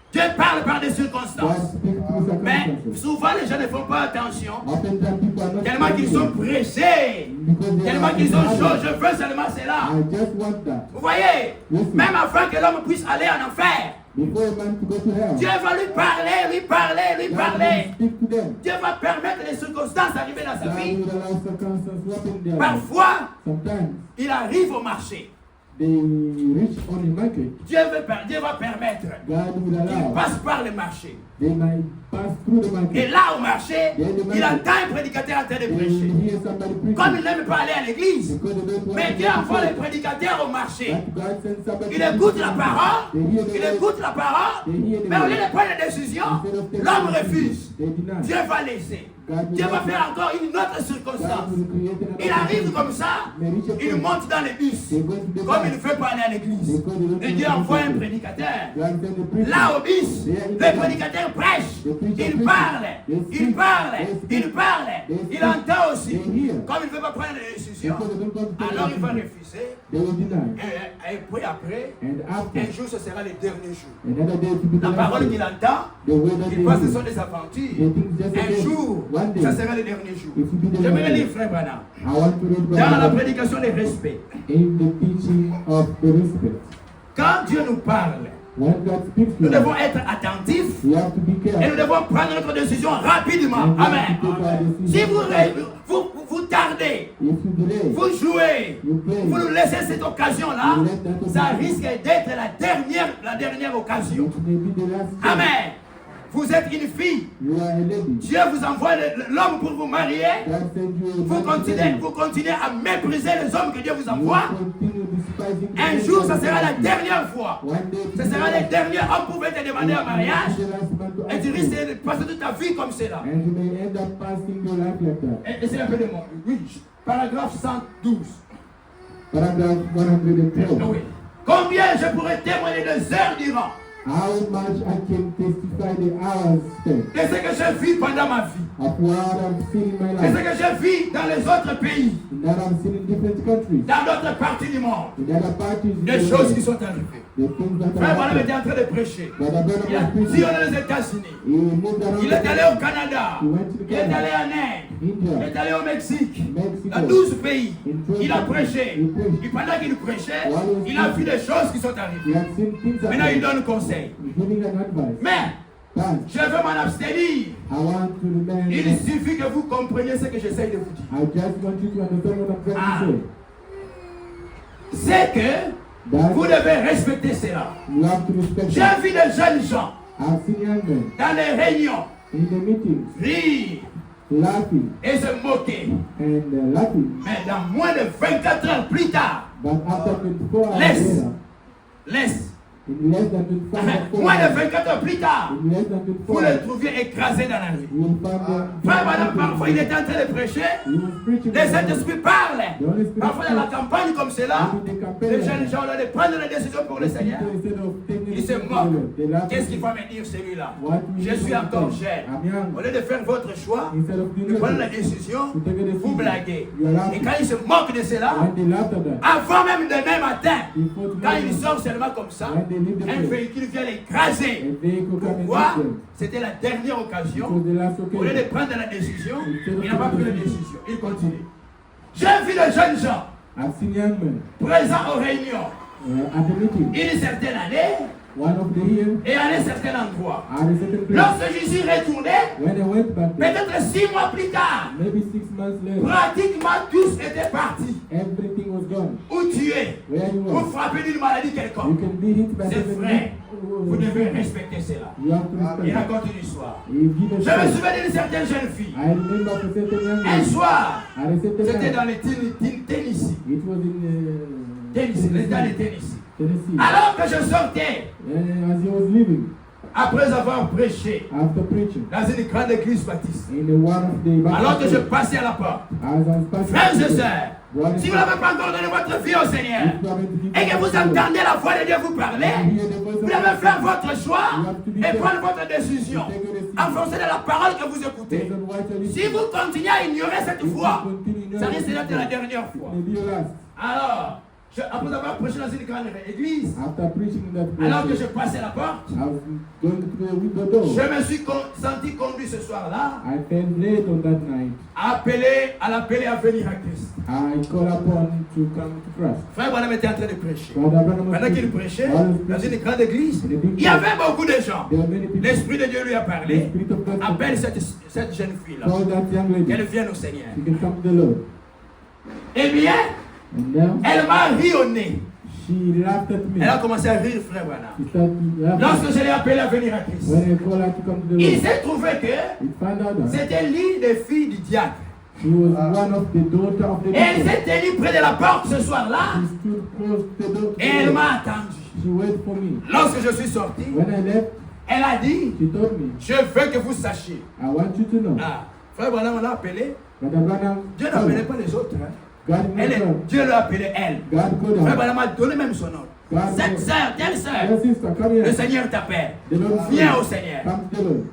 Dieu parle par des
God
circonstances.
speaks through
Mais
circumstances.
souvent les gens ne font pas attention.
Oftentimes people are not
Tellement qu'ils sont
thinking
pressés.
because they
Tellement
are
qu'ils ont
in
chaud.
hurry.
Je veux seulement cela.
I just want that.
Vous voyez?
Listen.
Même afin que l'homme puisse aller en enfer.
Before a man to go to hell,
Dieu va lui parler, lui parler, lui
God
parler.
will speak to them.
Dieu va permettre les circonstances d'arriver dans sa
God
vie.
will allow circumstances to happen in their life.
Parfois,
Sometimes
il arrive au marché.
they reach on the market.
Dieu va permettre
God will
qu'il
allow.
passe par le marché.
They might pass through the
Et
market.
là, au marché,
There the
il
market.
entend un prédicateur en train de
They
prêcher.
will hear somebody
Comme
preaching.
il n'aime pas aller à l'église,
Because they don't want
mais
to
Dieu
go to
envoie le
church.
prédicateur au marché.
That God sends somebody
Il
to
écoute
preach
la
to them.
parole,
They hear the
il
word.
écoute la parole, mais au lieu de prendre une décision,
Instead of taking
l'homme
the
refuse.
decision, they deny.
Dieu va laisser.
God will
Dieu va
not-
faire encore une autre
God
circonstance.
will create another
Il arrive
situation.
comme ça,
Mais reach a
il
point.
monte dans les bus.
They go to the
Comme il
bus.
ne veut pas aller à l'église. Et Dieu envoie un prédicateur.
God send the preacher.
Là au bus, le prédicateur prêche. Il parle, il parle, il parle. Il entend aussi. Comme il ne veut pas prendre des décisions,
Because they don't want to take
alors il va
decision.
refuser.
They will deny.
Et puis après,
And after,
un jour ce sera le dernier jour.
another day to be the
La parole
last
qu'il
day.
entend,
The way that
il pense que ce
they
sont
hear.
des aventures.
They think just a
Un
day.
jour,
One day.
ça sera le dernier jour.
It will be the
J'aimerais
last
lire
day.
Frère Branham.
I want to read
Dans la
Bible
prédication des respects.
in the teaching of the respect.
Quand Dieu nous parle,
When God speaks
nous
to
devons
us,
être attentifs
we have to be
et nous
careful.
devons prendre notre décision rapidement.
And we have
Amen.
to take our
Si
decision.
vous tardez,
If you delay,
vous jouez,
you play.
vous nous laissez cette occasion-là, ça risque d'être la dernière occasion.
It may be the last chance.
Amen. Vous êtes une fille.
You are a lady.
Dieu vous envoie l'homme pour vous marier.
God send you a
Vous
man to marry.
continuez à mépriser les hommes que Dieu vous
You
envoie.
continue despising the
Un
man
jour,
God
ça sera la
sends you.
dernière fois.
One day,
Ce sera le dernier homme pour venir te demander un mariage.
The last man to
Et
ask
tu
you.
risques de passer toute ta vie comme cela.
And you may end up passing your life like that.
Essayez un peu de moi. Oui, paragraphe 112.
Paragraph 112.
Oui. Combien je pourrais témoigner des heures durant
How much I can testify the hours spent
de ce que je vis pendant ma vie,
of what I've seen in my
de ce
life,
que je vis dans les autres pays,
that I've seen in different countries,
dans d'autres parties du monde,
in other parties, in
des
the
choses qui
world,
sont arrivées.
the things that
Frère
have
Branham était
happened.
en train de prêcher.
Brother Branham
Il a
was preaching.
sillonné les États-Unis.
He moved around
Il
the
est allé au
country.
Canada.
He went to the
Il est allé
Canada,
en Inde. Il
India,
est allé au Mexique.
Mexico.
Dans 12 pays.
In 12
Il a
countries.
prêché.
He preached.
Et pendant qu'il prêchait,
While he was
il a vu des choses qui sont
He
arrivées.
had seen things
Maintenant, il
happen.
donne conseil.
He's giving an advice.
Mais,
But
je veux m'en abstenir.
I want to remain.
Il suffit que vous compreniez ce que j'essaye de vous dire.
I just want you to understand what I'm
Ah.
trying to
C'est que
say. That
vous devez respecter cela.
you have to respect
J'ai
that.
vu des jeunes gens
I've seen young men
dans les réunions
in the meetings
rire
laughing
et se moquer.
and laughing,
Mais dans moins de 24 heures plus tard,
but after 24 hours
Laisse.
later,
laisse
In less than 24
Moins de
hours,
24 heures plus tard,
in less than
vous
24
le
hours,
trouviez écrasé dans la rue.
you will find them.
Frère Branham, parfois il était en train de prêcher,
He was preaching.
les Saint-Esprit parlent.
The Holy Spirit
Parfois dans la campagne comme cela,
Maybe they campaign
les
like
jeunes gens ont de prendre des décisions pour le Seigneur.
Instead of taking
Ils se
it to the
moquent.
Lord, they laugh
Qu'est-ce
at
qu'il
you.
va me dire celui-là?
What will
Je
you
suis
do
encore
with
jeune.
I'm young.
Au lieu de faire votre choix,
Instead of doing
de prendre la
it,
décision,
to take a
vous
decision,
blaguez.
you are
Et
laughing.
quand ils se moquent de cela,
When they laugh at that,
avant même demain matin,
before
quand
tomorrow,
ils sortent seulement comme ça,
when they leave the
un
place,
véhicule vient l'écraser.
a vehicle come and
Pourquoi?
hit them.
C'était la dernière
It
occasion.
was the last
Au lieu de
occasion.
prendre la décision, il n'a pas pris la décision. Il continue. J'ai vu de jeunes gens
I've seen young men
présents aux réunions
at the meeting,
une certaine année
one of the year,
et à un certain endroit.
at a certain place.
Lorsque je suis retourné,
When I went back there,
peut-être 6 mois plus tard,
maybe 6 months later,
pratiquement tous étaient partis
everything was gone.
ou tués
Where you
ou
were,
frappés d'une maladie
you
quelconque.
can be hit by
C'est
something.
vrai. Vous devez respecter cela.
You have to
Il
respect.
raconte une histoire.
You give a
Je me
story.
souviens d'une certaine jeune fille.
I remember of a certain young
Un
man.
soir,
At a certain
c'était
time,
dans les Tennessee.
it was in
Tennessee, l'État de Tennessee.
Tennessee.
Alors que je sortais,
As he was leaving,
après avoir prêché
after preaching,
dans une grande église baptiste,
in the one of the
alors que je
Baptist
passais à la porte,
as I was passing,
frères et sœurs,
brothers
si vous
and
n'avez pas encore donné votre vie au Seigneur,
sisters, if you haven't given
et que
your
vous
life to the Lord,
entendez la voix de Dieu vous parler,
you hear the voice
vous
of
devez
God,
faire votre choix
you have to be
et
careful.
prendre votre décision
Take a decision.
en fonction de la parole que vous écoutez.
Based on what you're
Si
listening.
vous continuez à ignorer cette
If you
voix,
continue
ça
knowing
risque d'être
what
la
you
dernière
do,
fois.
it may be your last.
Alors, après avoir prêché dans une grande église,
After preaching in that
alors que
place,
je passais la porte,
I was going to the window door.
je me suis senti conduit ce soir-là
I felt late on that night.
à l'appeler à venir à Christ.
I called upon to come to Christ.
Frère Branham était en train de prêcher.
Brother Branham was
Pendant qu'il
preaching.
prêchait
While he was
dans
preaching,
une grande église,
in a big
il y avait beaucoup de gens.
there were many people.
L'Esprit de Dieu lui a
The
parlé.
Spirit of God
Appelle cette jeune fille-là.
called that young lady.
Qu'elle vienne au Seigneur.
She can come to the Lord.
Eh bien,
And now
elle m'a ri au nez.
she laughed at me.
Elle a commencé à rire, frère Branham.
She started laughing.
Lorsque je l'ai appelée à venir à Christ,
When I called her to come to the
il
Lord,
s'est trouvé que
it found out that
c'était l'une des filles du diacre.
she was one of the daughter of the
Et elle
deacon.
s'est tenue près de la porte ce soir-là
She stood close to the door.
et elle m'a attendu.
She waited for me.
Lorsque je suis sorti,
When I left,
elle a dit,
she told me,
je veux que vous sachiez.
I want you to know.
Ah, frère Branham l'a appelé.
Brother Branham,
Dieu n'appelait pas les autres. Hein.
God knows her.
Dieu l'a appelé elle.
God called
Frère
her.
Branham a donné même son nom.
God
Cette
knows.
sœur, telle sœur,
Your sister, come
le
here.
Seigneur t'appelle.
The Lord is
Viens au
here.
Seigneur.
Come to the Lord.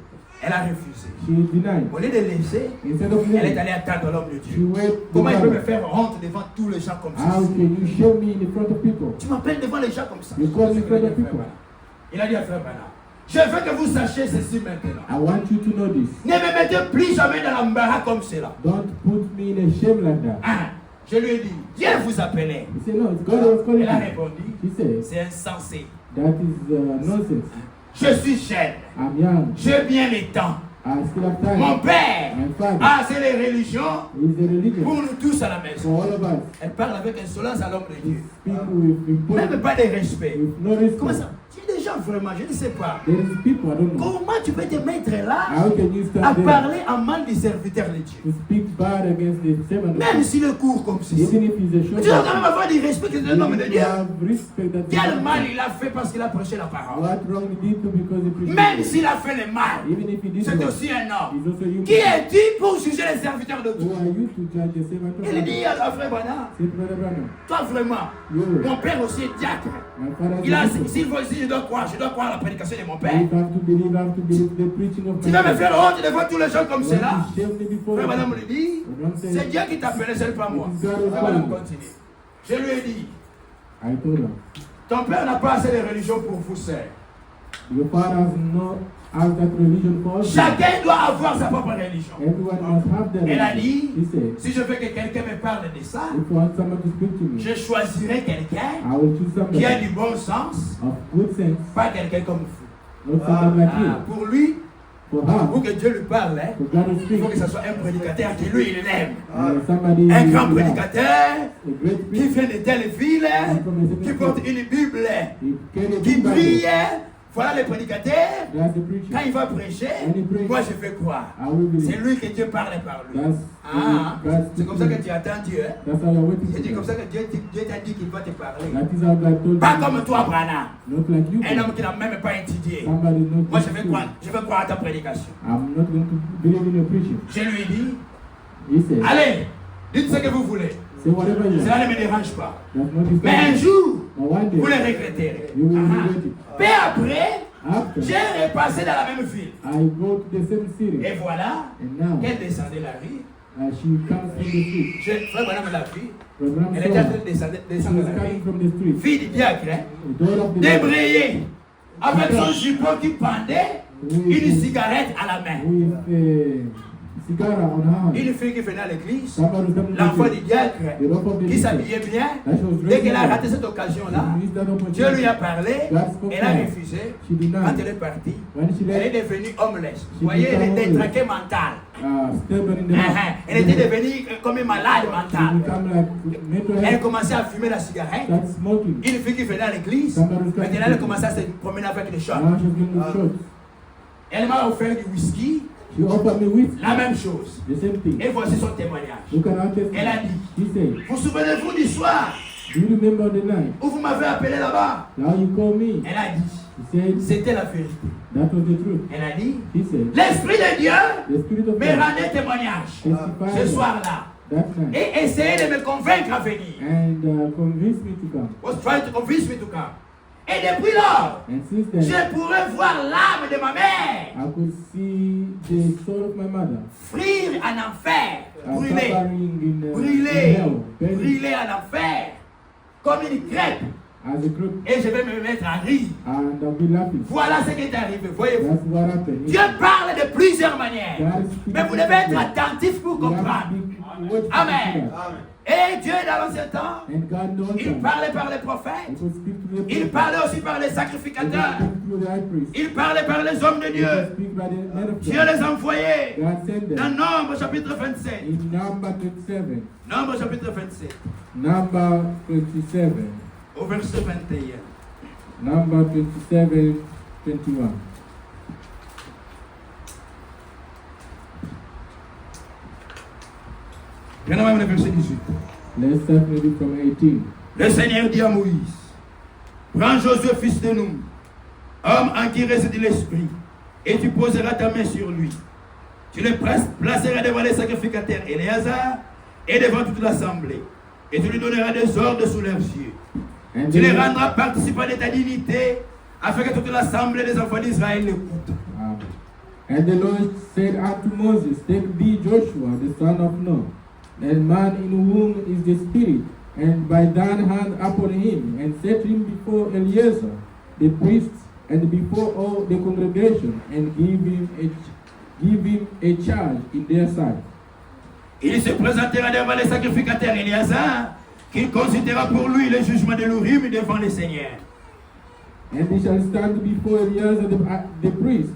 Elle a refusé.
She denied.
Au lieu de laisser,
Instead of
elle est
me,
allée attendre l'homme de
she
Dieu.
went to
Comment il peut me
God.
faire honte devant tous les gens comme ça?
How can you shame me in the front of people?
Tu m'appelles devant les gens comme ça.
You call me in
C'est ce qu'il a
front of
dit à Frère
people.
Branham. Il a dit à Frère Branham, je veux que vous sachiez ceci maintenant.
I want you to know this.
Ne me mettez plus jamais dans l'embarras comme cela.
Don't put me in a shame like that.
Ah, je lui ai dit, Dieu vous appelait.
He said, no, it's God who was calling
Elle a
me.
répondu,
He said,
c'est insensé.
that is nonsense.
Je suis jeune.
I'm young.
J'ai bien le temps.
I still have
Mon
time.
père,
My father
c'est les religions
is a religion
pour nous tous à la maison.
for all of us.
Elle parle avec insolence à l'homme de
He
Dieu.
speak with
Même
importance,
pas de respect.
with no respect.
Comment ça? Il y a des gens vraiment, je ne sais pas.
There is people, I don't know.
Comment tu peux te mettre là
How can you
à
stand there
parler en mal des serviteurs de Dieu?
to speak bad against the servant of
Même
God?
s'il est court comme ceci.
Even if he's a
Tu dois quand
short
même avoir du respect que c'est un homme de
you
Dieu.
have respect that
Quel mal il a fait parce qu'il a prêché la parole.
what wrong he did to because he preached
Même
the
s'il a fait le mal,
word. Even if he did
c'est
wrong,
aussi un homme.
he's also human.
Qui es-tu pour juger les serviteurs de Dieu?
Who are you to judge the servant of
Il
God?
dit à frère Branham,
Say, Brother Branham,
toi vraiment,
you,
mon père aussi est diacre.
my father
Il a,
is a bishop.
si je dois croire à la prédication de mon père.
If I have to believe the preaching of
Tu
my
vas me
father.
faire honte devant tous les gens comme
You
cela.
want to shame me before
Frère
you.
Branham lui dit,
Branham said,
c'est Dieu qui t'appelait, c'est pas moi.
It is God who
Frère Branham
called you.
continue. Je lui ai dit,
I told her,
ton père n'a pas assez de religion pour vous, sœur.
your father has that religion for us.
Chacun doit avoir sa propre religion.
Everyone must have their
Elle a
religion.
dit,
He said,
si je veux que quelqu'un me parle de ça,
if you want someone to speak to me,
je choisirai quelqu'un
I will choose somebody
qui a du bon sens,
of good sense,
pas quelqu'un comme vous.
not someone like you.
Pour lui,
For her,
pour que Dieu lui parle, hein,
for God to
il
speak,
faut que ce soit un prédicateur qui lui, il aime.
somebody
Un grand
who loves,
prédicateur
a great
qui
preacher,
vient de telle ville, qui porte une Bible,
he carried a
qui
Bible,
brille, Voilà le prédicateur.
That's the preacher.
Quand il va prêcher,
When he preaches,
moi je fais quoi?
I will believe.
C'est lui que Dieu parle par lui.
That's
C'est comme ça que tu attends Dieu. Hein?
That's how you're waiting
C'est
for
comme
God.
ça que Dieu t'a dit qu'il va te parler.
That is how God told
Pas
you.
comme toi, Branham.
Not like you.
Un homme qui n'a même pas étudié.
Somebody not
Moi,
teaching.
je vais croire à ta prédication.
I'm not going to believe in your preaching.
Je lui dis,
He said,
allez, dites ce que vous voulez.
say whatever you want.
Cela ne me dérange pas.
That's not his
Mais un
time.
jour,
But one
vous le
day,
regretterez.
you will
Ah.
regret it.
Puis après,
After,
j'ai repassé dans la même ville.
I go to the same city.
Et voilà
And now,
qu'elle descendait la rue.
she comes from the street.
Frère Branham l'a vu.
Program
Elle était en train
saw
de
her.
descendre
She was
la
coming
rue.
from the street.
Fille du diacre, hein,
The door of the
débrayée, avec son jupon qui pendait, une cigarette à la main.
with a cigar on her hand.
Une fille qui venait à l'église,
Somebody was coming
l'enfant
to
du
the
diacre,
the rope of the
qui
leader.
s'habillait bien.
That she was
Dès qu'elle a
dressed
raté
well.
cette occasion-là,
She missed that opportunity.
Dieu lui a parlé,
God spoke
elle a
to her.
refusé.
She denied.
Quand elle est partie,
When she
elle est
left,
devenue homeless. Vous
She
voyez, elle
became
était
homeless.
traquée mentale.
stubborn in the mouth.
Elle était devenue comme une malade
She
mentale.
become like mental
Elle
health.
commençait à fumer la cigarette.
Start smoking.
Une fille qui venait à l'église,
Somebody was
maintenant elle commençait à se promener avec les shots.
Now she's getting shots.
Elle m'a offert du whisky,
She offered me whiskey.
la même chose.
The same thing.
Et voici son témoignage.
Look at her testimony.
Elle a dit,
She said,
vous souvenez-vous du soir
do you remember the night?
où vous m'avez appelé là-bas?
Now you call me.
Elle a dit,
He said,
c'était la vérité.
that was the truth.
Elle a dit,
He said,
l'Esprit de Dieu
the Spirit of
me
God
rendait témoignage ce
testified
soir-là
that night
et essayait de me convaincre à venir.
and convinced me to come.
Was trying to convince me to come. Et depuis lors,
And since then,
je pourrais voir l'âme de ma mère
I could see the soul of my mother
frire en enfer, brûler,
suffering in
brûler,
hell, burning
brûler en enfer, comme une crêpe.
as a group,
Et je vais me mettre à rire.
and I'll be laughing.
Voilà ce qui est arrivé, voyez-vous.
That's what happened.
Dieu parle de plusieurs manières.
God is speaking
Mais vous devez être attentif pour
You have to
comprendre.
be watchful to
Amen.
see that.
Et Dieu, dans l'ancien temps,
And God knows
il
that.
parlait par les
He
prophètes.
could speak to the
Il
prophet.
parlait aussi par les
He could
sacrificateurs.
speak through the high priest.
Il parlait par les hommes de
He
Dieu.
could speak by the men of
Dieu
God.
les envoyait.
God sent
Dans
them.
Nombre chapitre 27.
In number 27.
Nombre chapitre 27.
Number 27.
Au verset 21.
Number 27, 21.
Prenons même le verset 18.
Let's start reading from 18.
Le Seigneur dit à Moïse, prends Josué fils de Nun, homme en qui réside l'esprit, et tu poseras ta main sur lui. Tu le placeras devant les sacrificateurs Éléazar et devant toute l'assemblée, et tu lui donneras des ordres sous leurs yeux.
And
Tu les
the,
rendras participants de ta dignité, afin que toute l'assemblée des enfants d'Israël l'écoute.
and the Lord said unto Moses, take thee Joshua, the son of Nun, and man in whom is the Spirit, and by thine hand upon him, and set him before Eleazar, the priest, and before all the congregation, and give him a charge in their sight.
Il se présentera devant les sacrificateurs Éléazar, qu'il considérera pour lui le jugement de l'Urim devant le Seigneur.
And he shall stand before Eleazar the priest,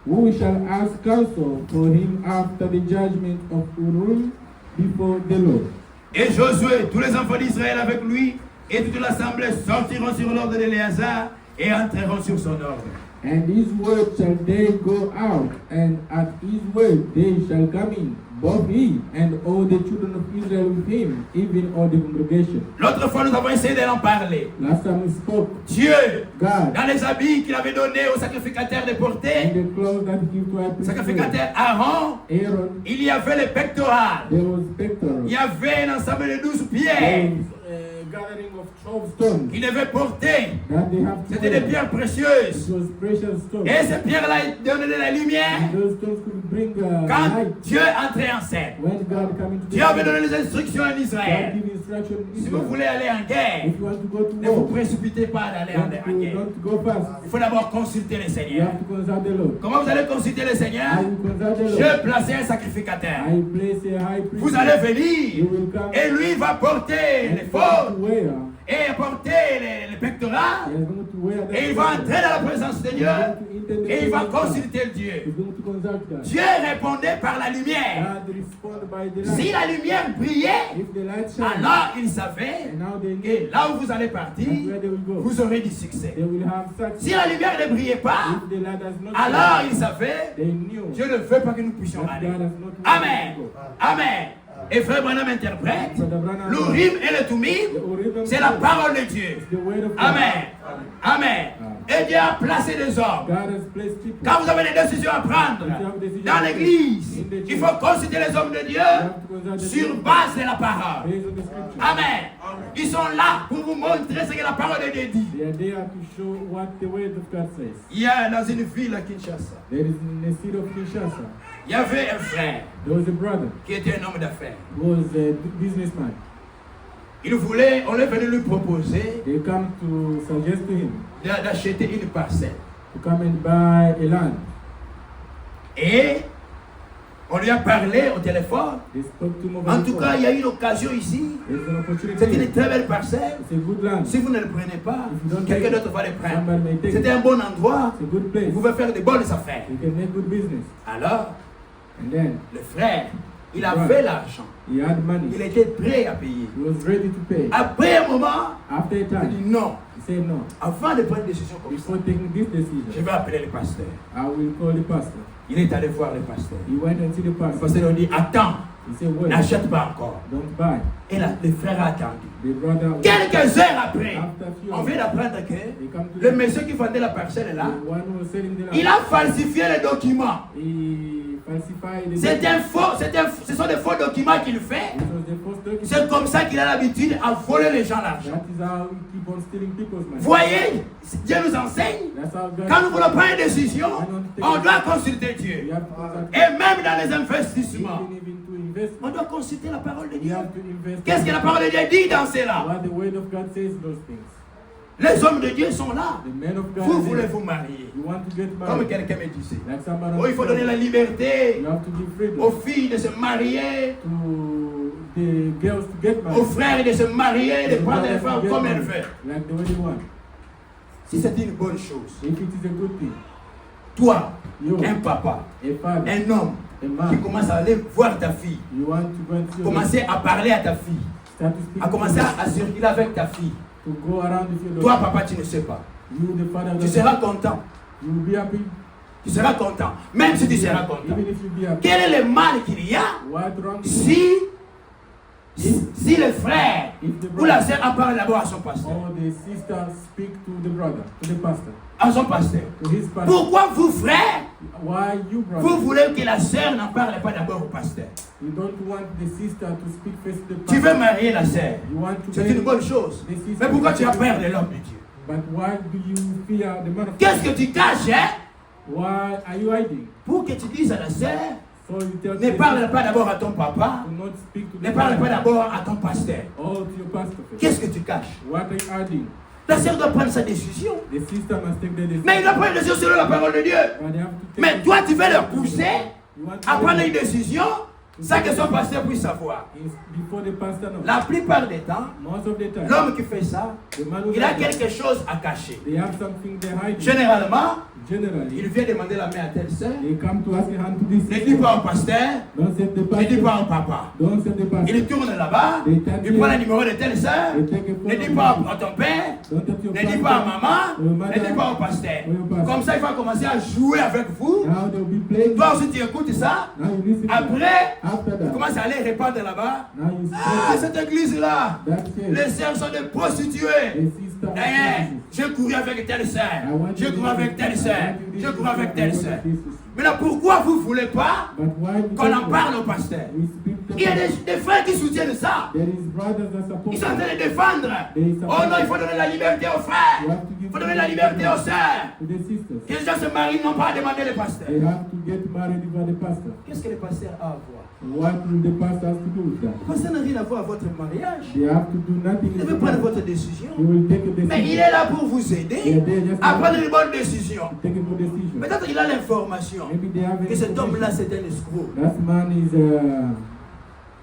who shall ask counsel for him after the judgment of Urim before the Lord.
Et Josué, tous les enfants d'Israël avec lui, et toute l'assemblée sortiront sur l'ordre d'Éléazar et entreront sur son ordre.
And his word shall they go out, and at his word they shall come in, both he and all the children of Israel with him, even all the congregation.
L'autre fois, nous avons essayé d'en parler.
Last time we spoke,
Dieu,
God,
dans les habits qu'il avait donnés aux sacrificateurs de
in
porter,
the clothes that he gave to our priest
sacrificateur Aaron,
Aaron,
il y avait le pectoral.
there was pectoral.
Il y avait un ensemble de 12
There
pierres
was a gathering of 12 stones
qu'il devait porter.
that they have to
C'était des
wear.
pierres précieuses.
It was precious stones.
Et ces pierres-là donnaient de la lumière
And those stones could bring
quand
light
Dieu entrait en scène.
when God came into the
Dieu avait
scene.
donné les instructions à
God
Israël.
give instruction in
Si vous
Israel.
voulez aller en guerre,
If you want to go to
ne vous
war,
précipitez pas d'aller en guerre.
don't go fast.
Il faut d'abord consulter le
You
Seigneur.
have to consult the Lord.
Comment vous allez consulter le Seigneur?
I will consult the Lord.
Je placer un sacrificateur.
I place a high priest.
Vous allez
You
venir
will come
et lui va porter
and
les
he's
fautes
going to wear.
et porter les pectorales
He is going to wear
et il va entrer dans la présence de Dieu
intended
Et il va
to consult.
consulter Dieu.
He's going to consult God.
Dieu répondait par la lumière.
God responded by the
Si
light.
la lumière brillait,
If the light shines,
alors il savait
and now they
que
know
là où vous allez partir,
that's where they will go.
vous aurez du succès.
They will have success.
Si la lumière ne brillait pas,
If the light has not
alors
shone,
il savait,
they knew
Dieu ne veut pas que nous puissions
that
aller.
God has not wanted
Amen.
to go.
Amen. Et Frère Branham interprète,
Brother Branham,
l'Urim et le Tumim,
the Urim
c'est la
and
parole de Dieu.
the word of God.
Amen. Amen. Et Dieu a placé des hommes.
God has placed people.
Quand vous avez des décisions à prendre dans l'église, il faut consulter les hommes de Dieu sur base de la parole.
Based on the scripture.
Amen. Ils sont là pour vous montrer ce que la parole de Dieu dit.
They are there to show what the word of God says.
Il y a dans une ville à Kinshasa,
There is in the city of Kinshasa,
il y avait un frère
there was a brother
qui était un homme d'affaires.
who was a businessman.
On est venu lui proposer
They come to suggest to him
d'acheter une parcelle.
to come and buy a land.
Et on lui a parlé au téléphone.
They spoke to him over
En
the
tout
phone.
cas, il y a une occasion ici.
There's an opportunity.
C'est une très belle parcelle.
It's a good land.
Si vous ne le prenez pas,
If you don't
quelqu'un
take it,
d'autre va le prendre.
somebody may take
C'était
it.
un bon endroit.
It's a good place.
Vous pouvez faire de bonnes affaires.
You can make good business.
Alors,
And then
le frère, il avait l'argent.
he had money.
Il était prêt à payer.
He was ready to pay.
Après un moment,
After a
il
time,
dit non.
he said no.
Avant de prendre une décision comme ça,
Before taking this
je
decision,
vais appeler le pasteur.
I will call the pastor.
Il est allé voir le pasteur.
He went and see the
Le
pastor.
pasteur lui dit attends,
He said, wait,
n'achète pas encore.
don't buy.
Et là, le frère a attendu.
The brother,
Quelques heures après,
after a few
on
hours,
vient d'apprendre que
he come to
le
the,
monsieur qui vendait la parcelle là,
the one who was selling the land.
il a falsifié les documents.
He falsified the
C'est un faux, ce sont des faux documents qu'il fait.
It was the first document.
C'est comme ça qu'il a l'habitude à voler les gens l'argent.
That is how we keep on stealing people's money.
Voyez, Dieu nous enseigne.
That's how God.
Quand nous voulons prendre une décision, on doit consulter Dieu.
We have to consult
Et même dans les investissements,
even to invest.
on doit consulter la parole de
We
Dieu.
have to invest.
Qu'est-ce que la parole de Dieu dit dans cela?
What the word of God says those things.
Les hommes de Dieu sont là.
The men of God.
Vous
are
voulez
there.
vous marier.
You want to get
Comme
married.
quelqu'un me disait.
Like somebody.
Oh, il faut donner la liberté
You have to give freedom
aux filles de se marier,
to the girls to get
aux
married.
frères de se marier, de
The
prendre les
brothers to
femmes
get
comme elles
married,
veulent.
like the way they want.
Si c'est une bonne chose,
If it is a good thing,
toi,
you,
un papa,
a father,
un homme
a
qui
man,
commence à aller voir ta fille,
you want to go and see your
commencer à parler à ta fille,
start to speak
à
to
commencer
them,
à circuler avec ta fille.
to go around with your
Toi,
daughter.
papa, tu ne sais pas.
You, the father,
Tu
doesn't-
seras content.
you will be happy.
Tu seras content. Même si tu seras content.
Even if you be happy.
Quel est le mal qu'il y a
What wrong is
si le frère
if the
ou la
brother
sœur en parle d'abord à son pasteur?
or the sister speak to the brother, to the pastor,
À son pasteur.
to his pastor?
Pourquoi vous, frères,
Why you,
vous
brother?
voulez que la sœur n'en parle pas d'abord au pasteur?
You don't want the sister to speak face to the
Tu
pastor.
veux marier la sœur.
You want to
C'est
marry
une bonne chose.
the sister.
Mais pourquoi tu as peur de l'homme de Dieu?
But why do you fear the man of
Qu'est-ce
God?
que tu caches, hein?
Why are you hiding?
Pour que tu dises à la sœur,
So you tell
ne
the
parle
sister
pas d'abord à ton papa,
to not speak to the
ne parle pas
pastor
d'abord à ton pasteur.
or to your pastor first.
Qu'est-ce que tu caches?
What are you hiding?
La sœur doit prendre sa décision.
The sister must take the decision.
Mais il doit prendre une décision selon la parole de Dieu.
But they have to take
Mais
the
toi, tu veux
decision.
leur pousser
You want to
à prendre
make
une décision sans que son pasteur puisse savoir.
it before the pastor knows.
La plupart des temps,
Most of the time,
l'homme qui fait ça,
the man who
il a
does that,
quelque chose à cacher.
they have something they're hiding.
Généralement, il
Generally,
vient demander la main à telle sœur.
they come to ask a hand to this
Ne dis
sister.
pas au pasteur,
Don't say the
ne dis
pastor.
pas au papa.
Don't say the pastor.
Il tourne là-bas, il prend le numéro de telle sœur.
They take a
Ne dis
phone
pas
number.
à ton père,
Don't tell your
ne dis pas à
pastor.
maman, ne dis pas au pasteur. Comme ça, il va commencer à jouer avec vous.
Now they'll be playing.
Toi aussi, tu écoutes ça.
Now you listen. to
Après,
that. After
tu
that,
commences à aller répandre là-bas.
now you
Ah,
spread
cette église-là,
that
les
church.
sœurs sont des prostituées.
The sister.
D'ailleurs, j'ai couru avec telle sœur. J'ai couru avec telle sœur. J'ai couru avec telle sœur. Maintenant, pourquoi vous ne voulez pas
But why you
qu'on en
don't-
parle au pasteur?
We speak to
Il y a des frères qui soutiennent ça.
There is brothers that support
Ils sont en train
you.
de défendre. Oh non, il faut donner la liberté aux frères. Il faut donner la liberté aux sœurs.
To the sisters.
Que les gens se marient, n'ont pas à demander le pasteur.
They have to get married before the pastor.
Qu'est-ce que le pasteur a à voir?
What will the pastor have to do with that?
Le pasteur n'a rien à voir à votre mariage.
They have to do nothing.
Il
in
veut
the
prendre
matter.
votre décision.
He will take a decision.
Mais il est là pour vous aider à prendre une bonne décision.
Take a good decision.
Peut-être qu'il a l'information
Maybe they have
que cet homme-là,
information.
c'est un escroc.
That man is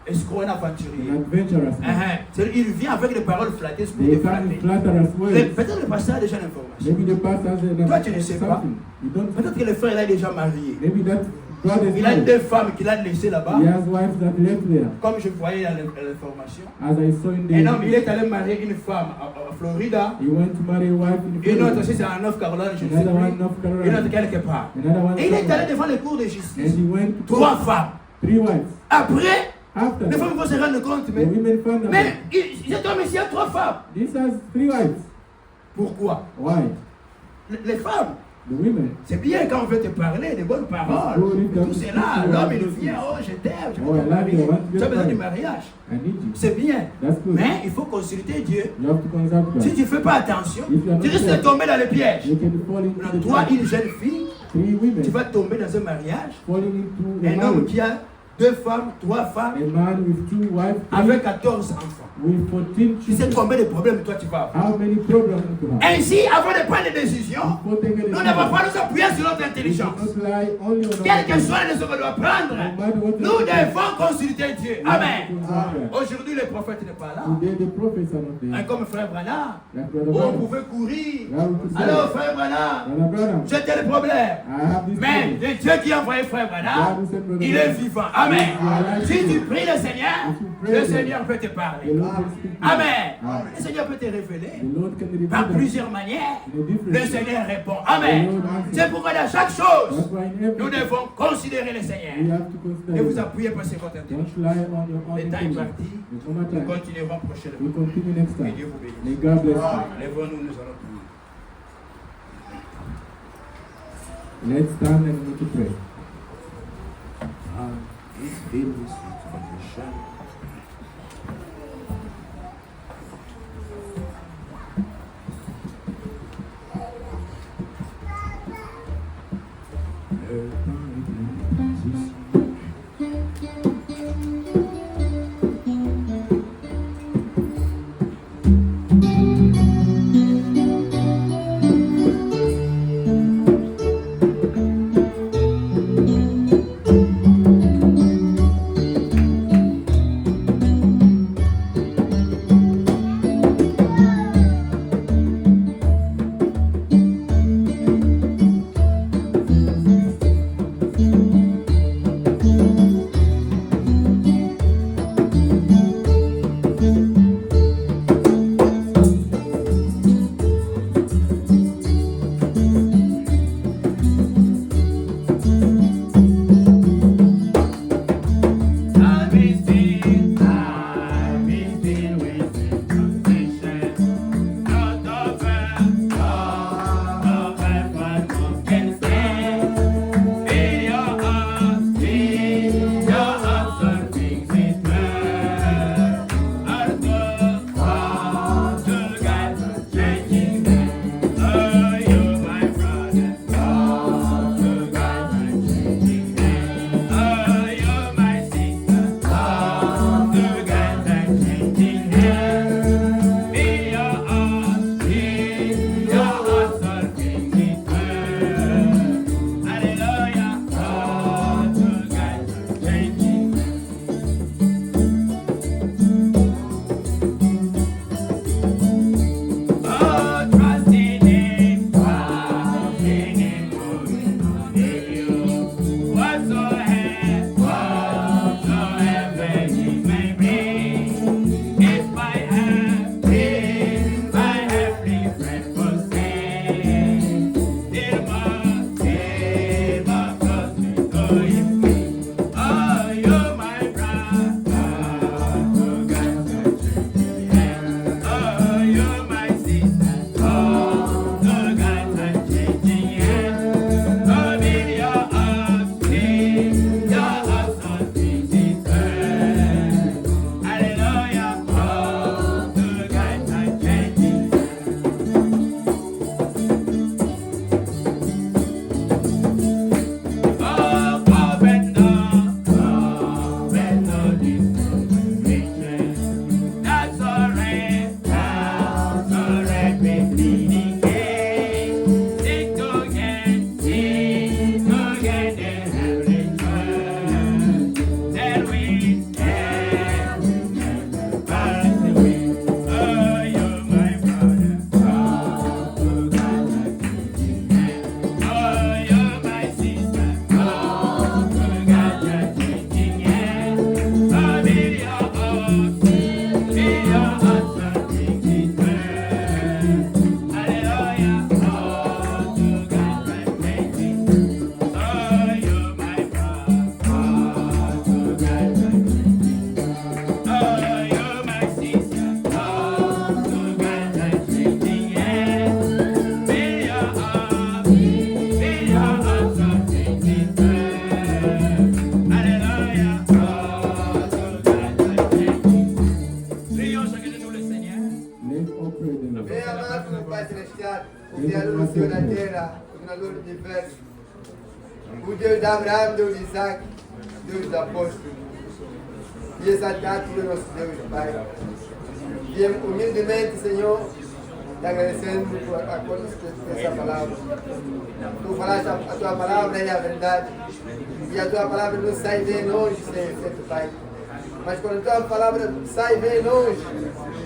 escroc, un
an
aventurier.
adventurous man.
C'est-à-dire, il vient avec des paroles flatteuses pour
They
te
come in
flatter.
flatterous words.
Peut-être le pasteur a déjà l'information.
Maybe the pastor has
Toi, tu ne sais pas.
something. You don't.
Peut-être que le frère là, il est déjà marié.
Maybe that brother is
Il a
married.
deux femmes qu'il a laissées là-bas.
He has wives that left there.
Comme je voyais dans l'information.
As I saw in
Un homme, il
the,
est allé marier une femme à Florida.
he went to marry a wife in
Une autre
Florida.
aussi, c'est en North Carolina, je ne sais
Another one in
plus.
North
Une autre
Carolina.
quelque part.
Another one
Et il est allé
somewhere.
devant les cours de
And
justice.
he went to
3 femmes.
3 wives.
Après,
After
les
that,
femmes vont se rendre compte,
the
mais
women found out
cet homme ici a 3 femmes.
this has 3 wives.
Pourquoi?
Why?
Les femmes,
The women.
c'est bien quand on veut te parler des bonnes paroles. Tout cela, l'homme il vient, oh je t'aime, je
Oh,
veux
I
te
love
marier.
you, I want to
Tu as
get
besoin du
married.
mariage.
I need you.
C'est bien.
That's good.
Mais il faut consulter Dieu.
You have to consult
Si
God.
tu ne fais pas attention,
If you are
tu
not
risques de
there,
tomber dans le piège.
you can fall into the
Toi,
trap.
une jeune fille,
3
tu
women
vas tomber dans un mariage.
falling into a
Un homme
marriage.
qui a 2 femmes, 3 femmes,
A man with 2 wives,
avec 14 enfants.
with 14
Tu sais
children.
combien de problèmes toi tu vas avoir.
How many problems you have?
Ainsi, avant de prendre des décisions,
Before taking a
nous ne
decision,
devons pas nous appuyer sur notre
we
intelligence.
should not rely only on our
Quelle que
intelligence.
soit la décision qu'on doit prendre,
No matter what
nous
we do,
devons consulter Dieu.
we have to
Amen.
consult God.
Aujourd'hui, le prophète n'est pas là.
Today the prophets are not there.
Comme frère Branham,
Like Brother
on
Branham.
pouvait courir.
Là, we could say,
Alors, frère Branham,
Brother Branham,
c'était le problème.
I have this
Mais
problem.
le Dieu qui a envoyé frère Branham, il est vivant. Amen. Si tu pries le Seigneur, le Seigneur peut te
The
parler.
Lord will speak to you.
Amen.
Amen.
Le Seigneur peut te révéler
The Lord can reveal
par
them
plusieurs manières.
in a different
Le
way.
Seigneur répond. Amen. C'est pourquoi dans chaque chose,
That's why in
nous
everything,
devons considérer le
we
Seigneur.
have to consider
Et vous
God.
appuyer parce que votre
Don't
intelligence.
rely on your own
Le temps est
intelligence.
parti.
There's no more
Nous
time.
continuerons prochainement.
We continue next
Que
time.
Dieu vous bénisse.
May God bless you.
Lèvons-nous, nous allons prier.
Let's stand and we need to pray. Oh, pray the Lord.
Bem amado meu Pai Celestial, o Criador do céu e da terra, o Criador do universo, o Deus de Abraão, Deus de Isaac, Deus dos apóstolos, e exaltado pelo nosso Deus, Pai. E humildemente, Senhor, te agradecendo por essa palavra. Tu falaste a tua palavra é a verdade, e a tua palavra não sai bem longe, Senhor, certo, Pai. Mas quando a tua palavra sai bem longe,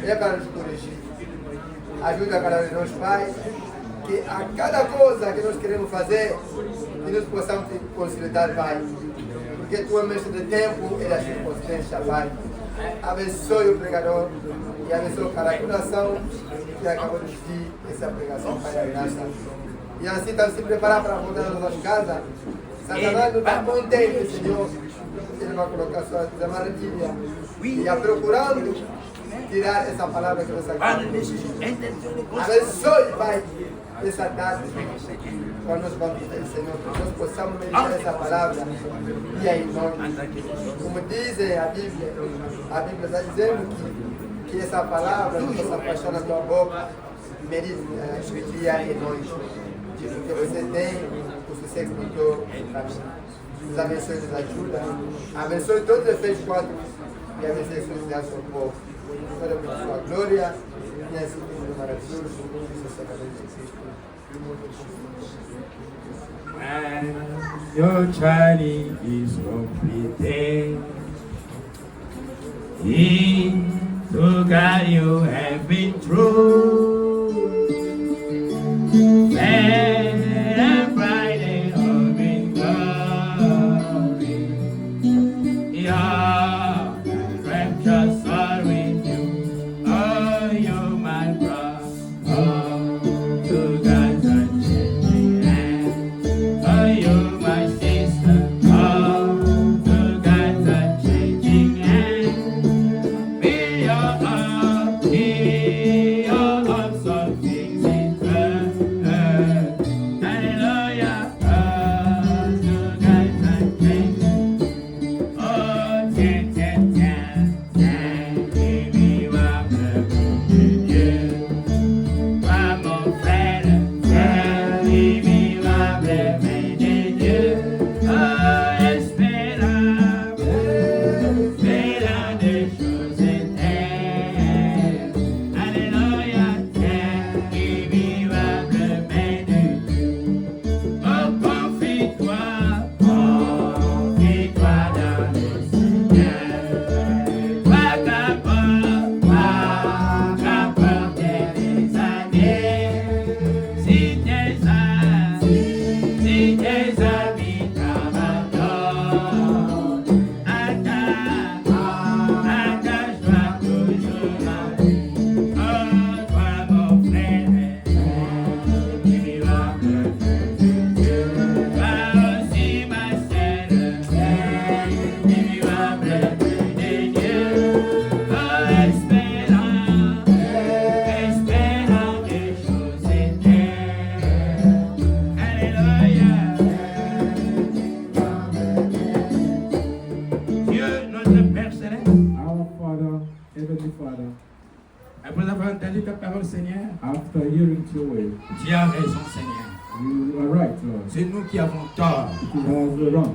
é para nos corrigir. Ajuda a cada um de nós, Pai, que a cada coisa que nós queremos fazer, que nós possamos te consultar, Pai. Porque tu é mestre de tempo e da circunstância, Pai. Abençoe o pregador e abençoe cada coração que acabou de ouvir essa pregação, Pai da graça. E assim estamos se preparando para voltar às nossas casas. Satanás não está contente, Senhor. Ele vai colocar suas maravilhas e está procurando tirar essa palavra que nós aqui. Abençoe, Pai, essa tarde. Quando nós vamos ter, Senhor, que nós possamos meditar essa palavra e aí nós, como diz a Bíblia está dizendo que essa palavra nos apaixona na tua boca, medita dia e noite. Que você tem o sucesso no teu caminho. Nos abençoe, nos ajuda. Abençoe todos os efeitos quadros e abençoe a seu povo. Toda a sua glória e assim tudo maravilhoso.
When your journey is completed, to God you have been true. And Friday of in glory, your rapture are with you. Oh, you my brother, to God's unchanging hand. Oh, you my sister, oh, to God's unchanging hand. Be your heart, be your heart, some things in turn. Hallelujah, oh, to God's unchanging. Oh, tiens, tiens, tiens, tiens, et viva le bon de Dieu. Toi, mon frère, tiens, et viva le bien de Dieu. Oh, espérant des choses éternelles. Alléluia, tiens, et viva le bien de Dieu. Oh, confie-toi dans le Seigneur. Pas qu'apporte des années. Si tes amis t'abandonnent, attache-toi toujours à lui. Oh, toi, mon frère, tu vas me Dieu. Toi aussi, ma sœur, tu vas me de Dieu. Oh, espérant des choses éternelles. Alléluia. Dieu, notre Père Céleste,
Our Father, Heavenly Father,
après avoir entendu ta parole, Seigneur,
after hearing your way,
tu as raison, Seigneur.
you are right, Lord.
C'est nous qui avons tort.
It was wrong.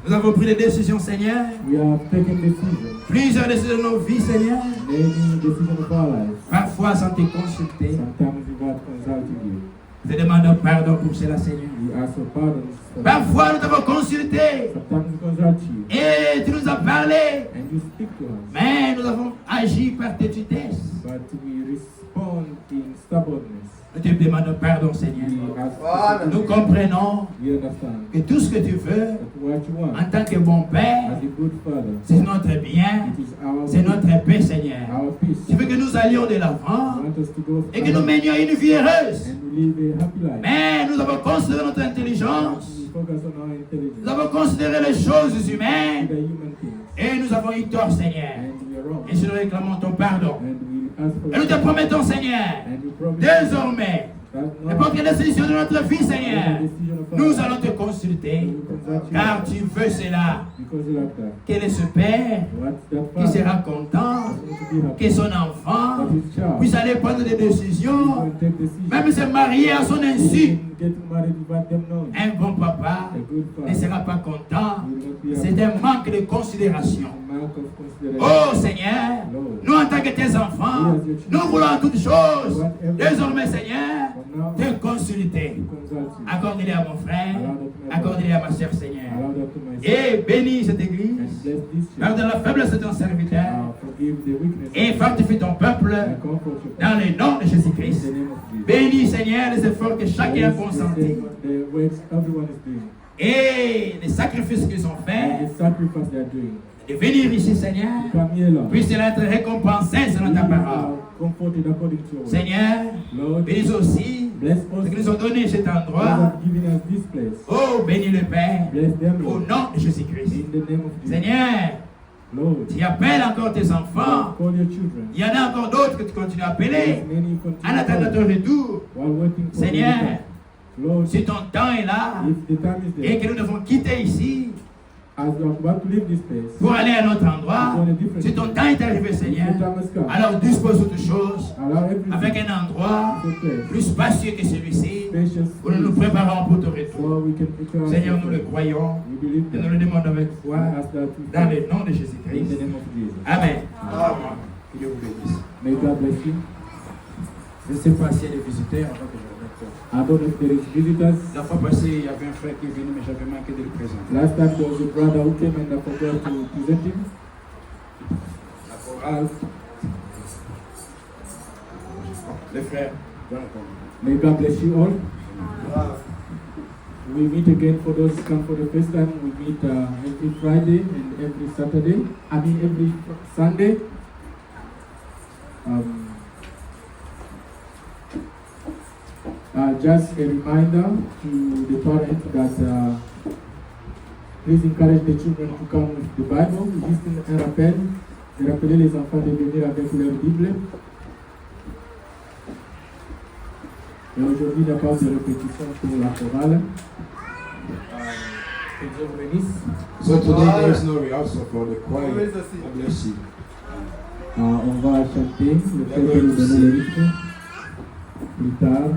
Nous avons pris des décisions, Seigneur.
We have taken decisions,
Plusieurs décisions de nos vies, Seigneur.
many decisions of our lives.
Parfois sans te consulter.
Sometimes without consulting you.
Je demande pardon pour cela, Seigneur.
We ask for pardon.
Parfois nous t'avons consulté
Sometimes we consult you,
et tu nous as parlé.
and you speak to us,
Mais nous avons agi par tétudesse.
but we respond in stubbornness.
Nous te demandons pardon, Seigneur.
We ask.
Amen.
Nous comprenons
We understand
que tout ce que tu veux,
that what you want,
en tant que bon Père,
as a good Father,
c'est notre bien,
it is our
c'est notre paix, Seigneur.
our peace.
Tu veux que nous allions de
You
l'avant
want us to go
et que nous
forward
menions une vie heureuse.
and we live a happy life.
Mais nous avons considéré notre intelligence,
We focus on our
nous
intelligence,
avons considéré les choses humaines
the human things,
et nous avons eu tort, Seigneur.
and we are wrong.
Et si nous réclamons ton pardon,
And we ask for
et nous te promettons, Seigneur,
and we promise
désormais, N'importe quelle décision de notre vie, Seigneur, nous allons te consulter, car tu veux cela. Quel est ce Père qui sera content que son enfant puisse aller prendre des décisions, même se marier à son insu? Un bon papa ne sera pas content. C'est un manque de considération. Oh Seigneur, nous en tant que tes enfants, nous voulons toutes choses. Désormais, Seigneur, te consulter. Accorde-les à mon frère, accorde-les à ma sœur, Seigneur. Et bénis cette église. Pardonne la faiblesse de ton serviteur. Et fortifie ton peuple dans le nom de Jésus-Christ. Bénis, Seigneur, les efforts que chacun a consentis. Et les sacrifices qu'ils ont faits. De venir ici, Seigneur, puisse-t-il être récompensé selon ta parole. Seigneur, bénis aussi ce qu'ils nous ont donné cet endroit. Oh, bénis le Père, au nom de Jésus-Christ. Seigneur, tu appelles encore tes enfants. Il y en a encore d'autres que tu continues à appeler en attendant ton retour. Seigneur, si ton temps est là et que nous devons quitter ici pour aller à un autre endroit, si ton temps est arrivé, Seigneur, alors dispose toutes choses avec un endroit plus spacieux que celui-ci où nous nous préparons pour ton retour. Seigneur, nous le croyons et nous le demandons avec foi dans le nom de Jésus-Christ. Amen. Que Dieu vous bénisse. Je ne sais pas s'il y a des visiteurs avant que je la fois passée, il y avait un frère qui est venu, mais j'avais manqué de le présenter.
Last time there was a brother who came and I forgot to present him.
La chorale. Les frères.
May God bless you all. We meet again for those who come for the first time. We meet every Friday and every Saturday. Every Sunday. Just a reminder to the parents that please encourage the children to come with the Bible. Juste un rappel de rappeler les enfants de venir avec leur Bible. Et aujourd'hui, il n'y a pas de répétition pour la chorale. Que Dieu vous bénisse.
So today there is no rehearsal for the choir. God bless you.
On va chanter le fait de nous donner le rythme plus tard.